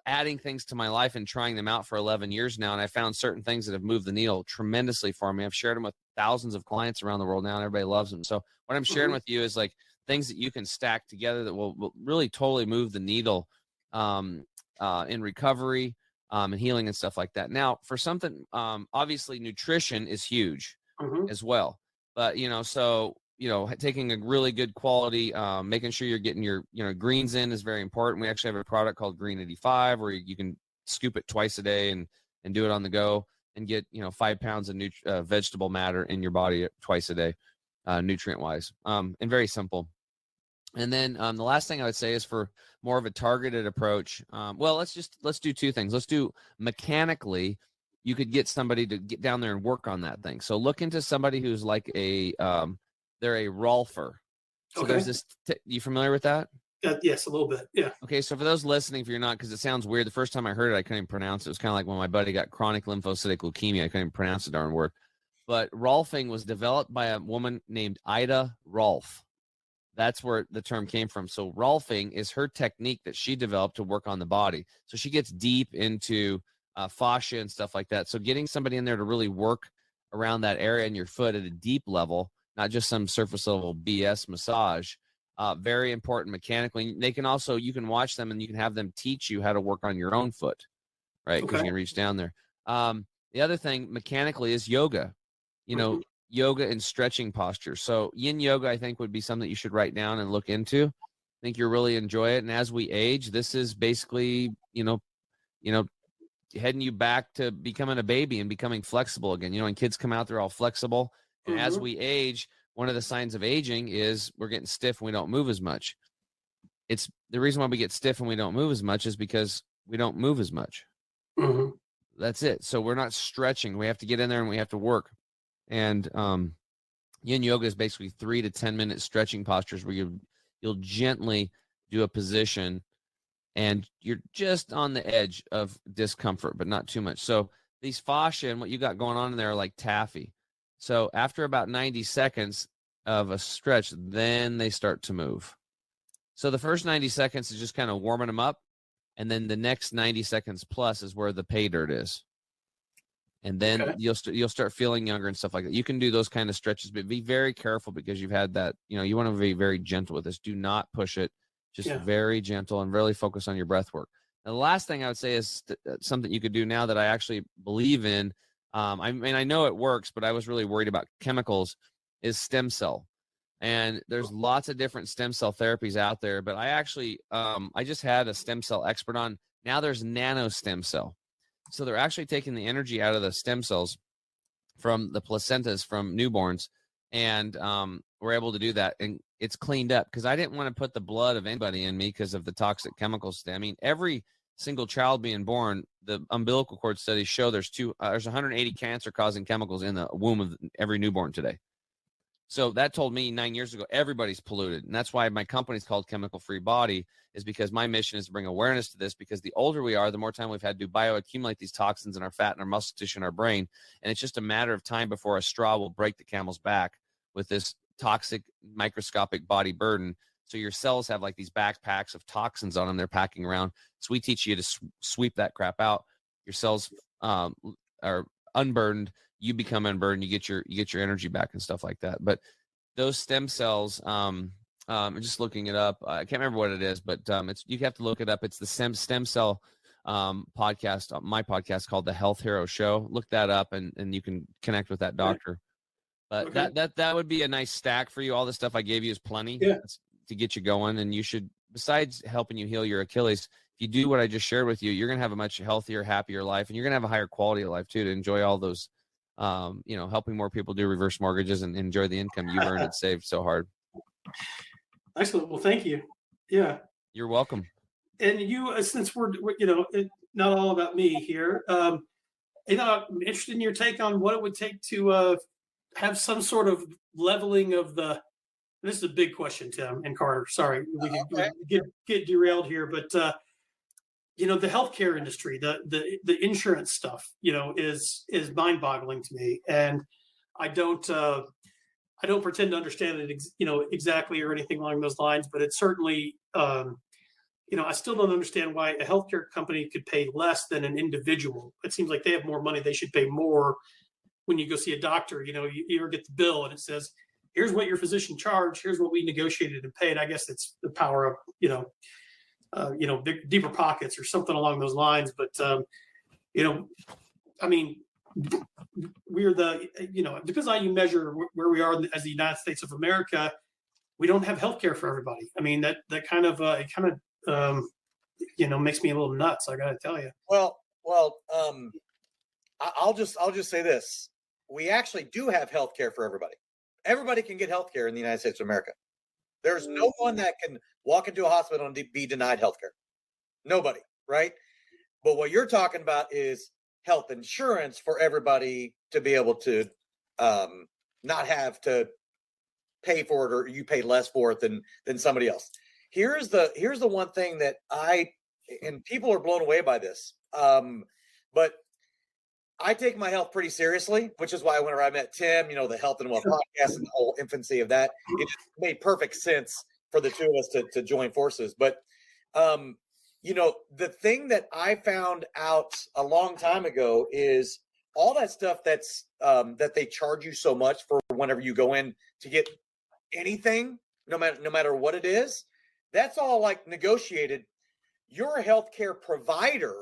adding things to my life and trying them out for 11 years now. And I found certain things that have moved the needle tremendously for me. I've shared them with thousands of clients around the world now, and everybody loves them. So what I'm sharing with you is like things that you can stack together that will really totally move the needle in recovery and healing and stuff like that. Now, for something, obviously nutrition is huge as well. But, taking a really good quality, making sure you're getting your, greens in is very important. We actually have a product called Green 85 where you can scoop it twice a day and do it on the go and get, 5 pounds of vegetable matter in your body twice a day, nutrient wise, and very simple. And then the last thing I would say is for more of a targeted approach. Let's do 2 things. Let's do mechanically. You could get somebody to get down there and work on that thing. So look into somebody who's like they're a Rolfer. So there's this, you familiar with that? Yes, a little bit. Yeah. Okay. So for those listening, if you're not, because it sounds weird. The first time I heard it, I couldn't even pronounce it. It was kind of like when my buddy got chronic lymphocytic leukemia. I couldn't even pronounce the darn word. But Rolfing was developed by a woman named Ida Rolf. That's where the term came from. So Rolfing is her technique that she developed to work on the body. So she gets deep into fascia and stuff like that. So getting somebody in there to really work around that area in your foot at a deep level, not just some surface level BS massage, very important mechanically. They can also, you can watch them and you can have them teach you how to work on your own foot, right? Because you can reach down there. The other thing mechanically is yoga, yoga and stretching postures. So yin yoga, I think, would be something that you should write down and look into. I think you'll really enjoy it. And as we age, this is basically, heading you back to becoming a baby and becoming flexible again. When kids come out, they're all flexible. And as we age, one of the signs of aging is we're getting stiff and we don't move as much. It's the reason why we get stiff and we don't move as much is because we don't move as much. That's it. So we're not stretching. We have to get in there and we have to work. And yin yoga is basically 3 to 10 minute stretching postures where you'll gently do a position and you're just on the edge of discomfort, but not too much. So these fascia and what you got going on in there are like taffy. So after about 90 seconds of a stretch, then they start to move. So the first 90 seconds is just kind of warming them up. And then the next 90 seconds plus is where the pay dirt is. And then you'll start feeling younger and stuff like that. You can do those kind of stretches, but be very careful because you've had that, you want to be very gentle with this. Do not push it. Just very gentle and really focus on your breath work. Now, the last thing I would say is something you could do now that I actually believe in I mean, I know it works, but I was really worried about chemicals, is stem cell. And there's lots of different stem cell therapies out there, but I actually, I just had a stem cell expert on. Now there's nano stem cell. So they're actually taking the energy out of the stem cells from the placentas from newborns, and we're able to do that. And it's cleaned up because I didn't want to put the blood of anybody in me because of the toxic chemicals. I mean, every single child being born, the umbilical cord studies show there's 180 cancer causing chemicals in the womb of every newborn today. So that told me 9 years ago, everybody's polluted. And that's why my company's called Chemical Free Body, is because my mission is to bring awareness to this, because the older we are, the more time we've had to bioaccumulate these toxins in our fat and our muscle tissue and our brain. And it's just a matter of time before a straw will break the camel's back with this toxic microscopic body burden. So your cells have like these backpacks of toxins on them they're packing around. So we teach you to sweep that crap out. Your cells are unburdened. You become unburdened, you get your energy back and stuff like that. But those stem cells, I'm just looking it up. I can't remember what it is, but you have to look it up. It's the stem cell podcast, my podcast called The Health Hero Show. Look that up, and you can connect with that doctor. But okay. that would be a nice stack for you. All the stuff I gave you is plenty to get you going. And you should, besides helping you heal your Achilles, if you do what I just shared with you, you're going to have a much healthier, happier life, and you're going to have a higher quality of life too, to enjoy all those, helping more people do reverse mortgages and enjoy the income you've earned and saved so hard. Excellent. Well, thank you. Yeah. You're welcome. And you, since we're not all about me here, I'm interested in your take on what it would take to have some sort of leveling of this is a big question, Tim and Carter. Sorry, we can get derailed here, but the healthcare industry, the insurance stuff, is mind-boggling to me, and I don't pretend to understand it, exactly or anything along those lines, but it's certainly, I still don't understand why a healthcare company could pay less than an individual. It seems like they have more money; they should pay more. When you go see a doctor, you ever get the bill and it says, here's what your physician charged, here's what we negotiated and paid. I guess it's the power of, deeper pockets or something along those lines. But, we're it depends on how you measure where we are as the United States of America. We don't have healthcare for everybody. I mean, that kind of, makes me a little nuts. I got to tell you. Well, I'll just say this. We actually do have healthcare for everybody. Everybody can get healthcare in the United States of America. There's no one that can walk into a hospital and be denied healthcare. Nobody, right? But what you're talking about is health insurance for everybody to be able to not have to pay for it, or you pay less for it than somebody else. Here's the one thing that and people are blown away by this, but I take my health pretty seriously, which is why whenever I met Tim, the Health and Wealth podcast and the whole infancy of that, it just made perfect sense for the two of us to join forces. But, the thing that I found out a long time ago is all that stuff that's that they charge you so much for whenever you go in to get anything, no matter what it is, that's all like negotiated. You're a healthcare provider.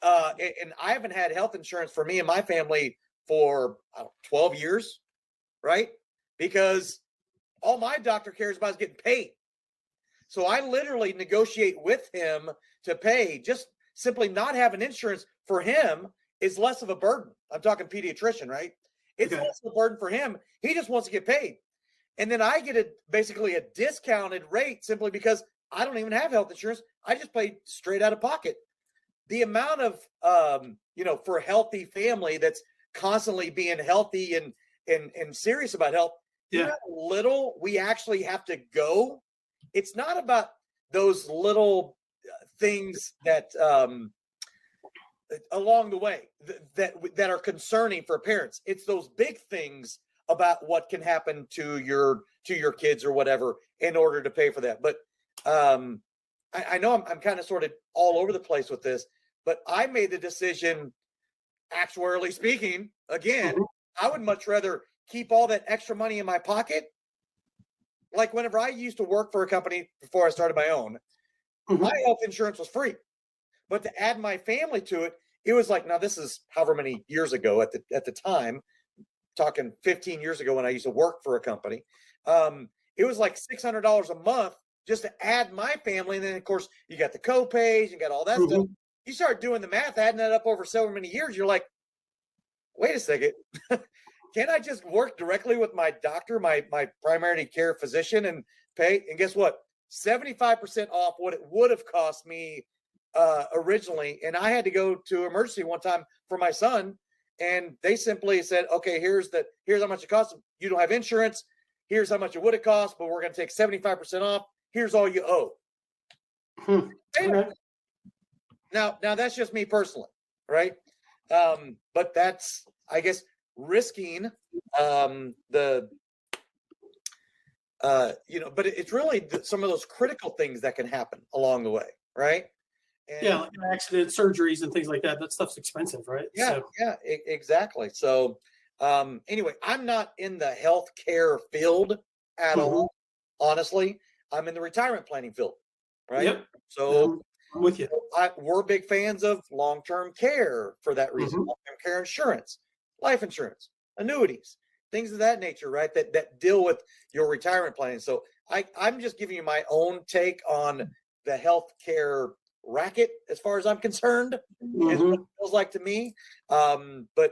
And I haven't had health insurance for me and my family for 12 years, right? Because all my doctor cares about is getting paid. So I literally negotiate with him to pay. Just simply not having insurance for him is less of a burden. I'm talking pediatrician, right? It's less of a burden for him. He just wants to get paid. And then I get basically a discounted rate simply because I don't even have health insurance. I just pay straight out of pocket. The amount of, for a healthy family that's constantly being healthy and serious about health, you know how little we actually have to go. It's not about those little things that along the way that are concerning for parents. It's those big things about what can happen to your kids or whatever in order to pay for that. But I know I'm kind of sort of all over the place with this. But I made the decision, actuarially speaking, again, I would much rather keep all that extra money in my pocket. Like whenever I used to work for a company before I started my own, my health insurance was free. But to add my family to it, it was like, now this is however many years ago at the time, talking 15 years ago when I used to work for a company. It was like $600 a month just to add my family. And then of course you got the co-pays, you got all that stuff. You start doing the math, adding that up over so many years. You're like, wait a second. Can't I just work directly with my doctor, my primary care physician, and pay? And guess what? 75% off what it would have cost me originally. And I had to go to emergency one time for my son, and they simply said, okay, here's how much it costs. You don't have insurance. Here's how much it would have cost, but we're going to take 75% off. Here's all you owe. Now that's just me personally, right? But that's, I guess, risking but it's really some of those critical things that can happen along the way, right? And, like accidents, surgeries, and things like that. That stuff's expensive, right? Exactly. So anyway, I'm not in the healthcare field at all. Honestly, I'm in the retirement planning field, right? Yep. So I'm with you. We're big fans of long-term care for that reason. Long-term care insurance, life insurance, annuities, things of that nature, right? That deal with your retirement planning. So I'm just giving you my own take on the healthcare racket as far as I'm concerned. Is what it feels like to me. But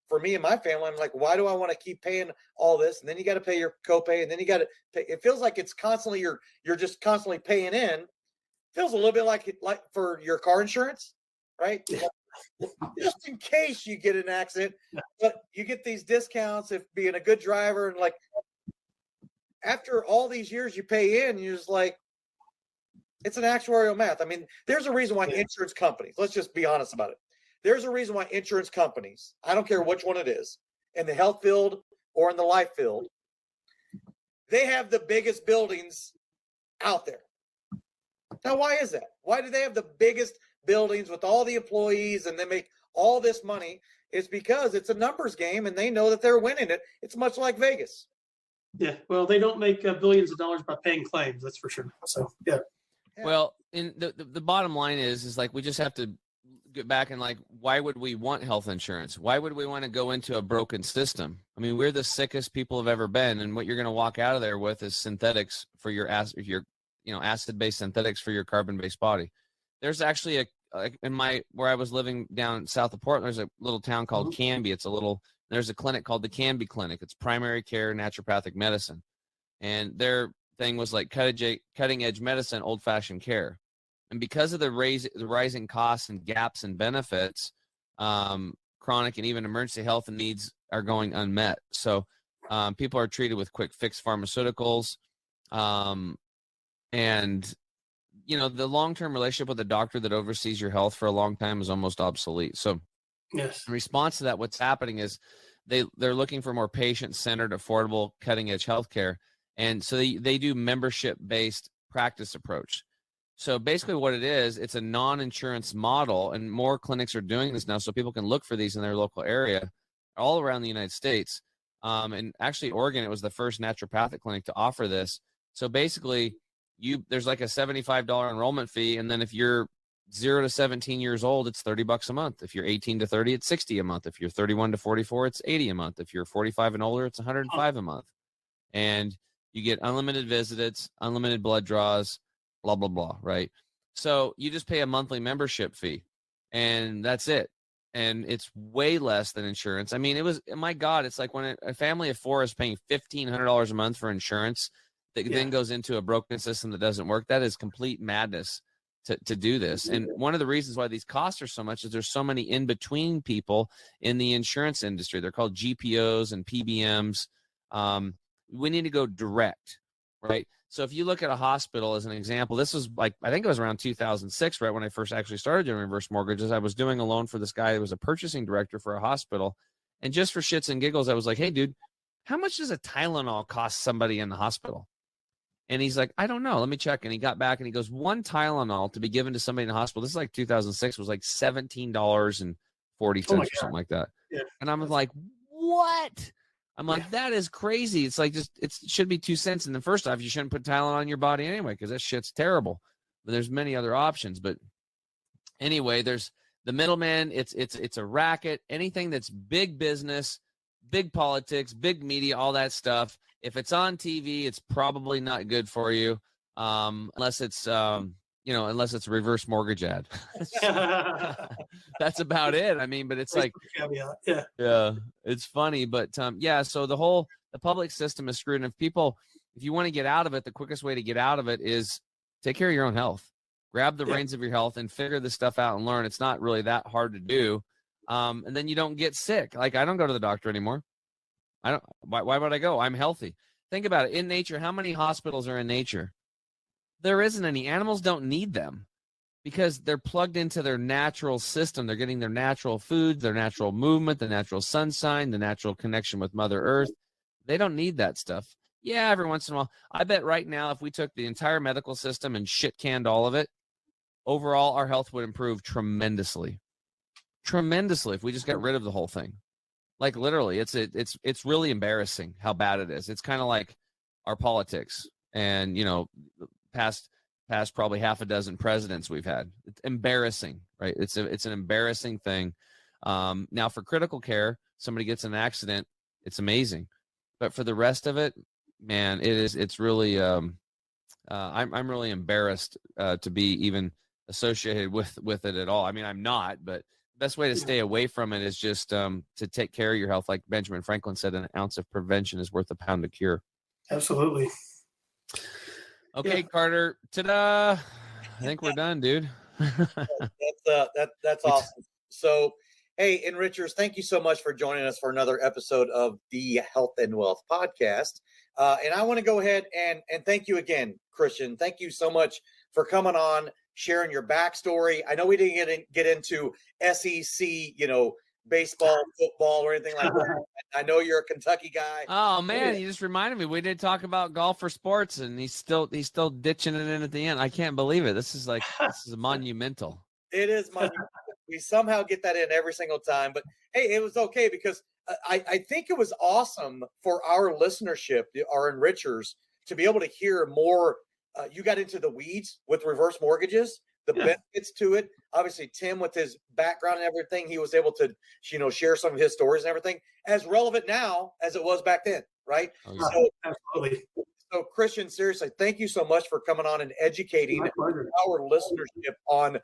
for me and my family, I'm like, why do I want to keep paying all this? And then you got to pay your copay, and then you got to pay. It feels like it's constantly you're just constantly paying in. Feels a little bit like for your car insurance, right? Just in case you get an accident, but you get these discounts if being a good driver, and like after all these years you pay in, you're just like, it's an actuarial math. I mean, there's a reason why insurance companies, let's just be honest about it. There's a reason why insurance companies, I don't care which one it is, in the health field or in the life field, they have the biggest buildings out there. Now, why is that? Why do they have the biggest buildings with all the employees and they make all this money? It's because it's a numbers game and they know that they're winning it. It's much like Vegas. Yeah. Well, they don't make billions of dollars by paying claims. That's for sure. So, yeah. Well, in the bottom line is like, we just have to get back and like, why would we want health insurance? Why would we want to go into a broken system? I mean, we're the sickest people have ever been. And what you're going to walk out of there with is synthetics for your acid-based synthetics for your carbon-based body. There's actually where I was living down south of Portland, there's a little town called Canby. There's a clinic called the Canby Clinic. It's primary care naturopathic medicine. And their thing was like cutting edge medicine, old fashioned care. And because of the rising costs and gaps in benefits, chronic and even emergency health needs are going unmet. So people are treated with quick fix pharmaceuticals. And, the long-term relationship with a doctor that oversees your health for a long time is almost obsolete. So yes, in response to that, what's happening is they're looking for more patient-centered, affordable, cutting-edge healthcare. And so they do membership-based practice approach. So basically what it is, it's a non-insurance model, and more clinics are doing this now, so people can look for these in their local area all around the United States. And actually, Oregon, it was the first naturopathic clinic to offer this. So basically, there's like a $75 enrollment fee, and then if you're 0 to 17 years old, it's $30 a month. If you're 18 to 30, it's $60 a month. If you're 31 to 44, it's $80 a month. If you're 45 and older, it's $105 a month. And you get unlimited visits, unlimited blood draws, blah, blah, blah, right? So you just pay a monthly membership fee, and that's it. And it's way less than insurance. I mean, my God, it's like when a family of four is paying $1,500 a month for insurance that then goes into a broken system that doesn't work. That is complete madness to do this. And one of the reasons why these costs are so much is there's so many in-between people in the insurance industry. They're called GPOs and PBMs. We need to go direct, right? So if you look at a hospital as an example, this was like, I think it was around 2006, right, when I first actually started doing reverse mortgages. I was doing a loan for this guy who was a purchasing director for a hospital. And just for shits and giggles, I was like, hey, dude, how much does a Tylenol cost somebody in the hospital? And he's like, I don't know. Let me check. And he got back and he goes, one Tylenol to be given to somebody in the hospital, this is like 2006, was like $17.40 or something like that. Yeah. And I'm like, what? I'm like, that is crazy. It's like, it should be 2 cents. And then first off, you shouldn't put Tylenol on your body anyway, because that shit's terrible. But there's many other options. But anyway, there's The middleman, it's a racket. Anything that's big business, big politics, big media, all that stuff. If it's on TV, it's probably not good for you, unless it's unless it's a reverse mortgage ad. That's about it. I mean, but it's like, yeah, it's funny, but so the public system is screwed. And if you want to get out of it, the quickest way to get out of it is take care of your own health. Grab the reins of your health and figure this stuff out and learn. It's not really that hard to do. And then you don't get sick. Like, I don't go to the doctor anymore. Why would I go? I'm healthy. Think about it. In nature, how many hospitals are in nature? There isn't any. Animals don't need them because they're plugged into their natural system. They're getting their natural food, their natural movement, the natural sunshine, the natural connection with Mother Earth. They don't need that stuff. Yeah, every once in a while. I bet right now if we took the entire medical system and shit-canned all of it, overall our health would improve tremendously. Tremendously if we just got rid of the whole thing. Like, literally, it's really embarrassing how bad it is. It's kind of like our politics and, past probably half a dozen presidents we've had. It's embarrassing, right? It's an embarrassing thing. Now for critical care, somebody gets in an accident, it's amazing. But for the rest of it, man, it's really, I'm really embarrassed to be even associated with it at all. I mean, I'm not, but the best way to stay away from it is just to take care of your health. Like Benjamin Franklin said, an ounce of prevention is worth a pound of cure. Absolutely. Okay, Carter. Ta-da! I think we're done, dude. That's awesome. So, hey, Enrichers, thank you so much for joining us for another episode of the Health and Wealth Podcast. And I want to go ahead and thank you again, Christian. Thank you so much for coming on, sharing your backstory. I know we didn't get into SEC, baseball, football, or anything like that. I know you're a Kentucky guy. Oh man, you just reminded me. We did talk about golf or sports, and he's still ditching it in at the end. I can't believe it. This is monumental. It is monumental. We somehow get that in every single time. But hey, it was okay because I think it was awesome for our listenership, our enrichers, to be able to hear more. You got into the weeds with reverse mortgages, the benefits to it. Obviously, Tim, with his background and everything, he was able to, share some of his stories and everything, as relevant now as it was back then, right? Oh, yeah. Absolutely. So, Christian, seriously, thank you so much for coming on and educating our listenership on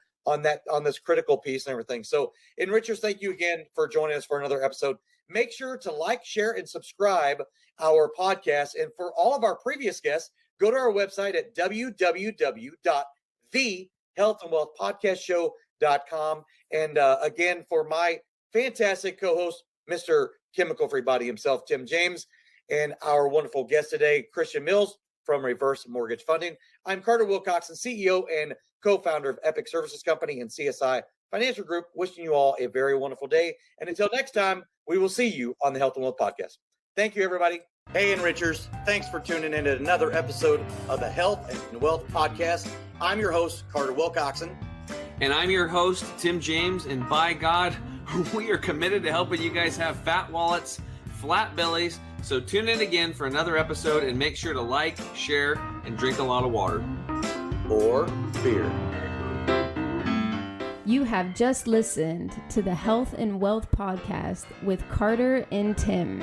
this critical piece and everything. So, Enrichers, thank you again for joining us for another episode. Make sure to like, share, and subscribe our podcast. And for all of our previous guests, go to our website at www.thehealthandwealthpodcastshow.com. And again, for my fantastic co-host, Mr. Chemical Free Body himself, Tim James, and our wonderful guest today, Christian Mills from Reverse Mortgage Funding. I'm Carter Wilcoxson, CEO and co-founder of Epic Services Company and CSI Financial Group, wishing you all a very wonderful day. And until next time, we will see you on the Health and Wealth Podcast. Thank you, everybody. Hey, Enrichers. Thanks for tuning in to another episode of the Health and Wealth Podcast. I'm your host, Carter Wilcoxson. And I'm your host, Tim James. And by God, we are committed to helping you guys have fat wallets, flat bellies. So tune in again for another episode and make sure to like, share, and drink a lot of water. Or beer. You have just listened to the Health and Wealth Podcast with Carter and Tim.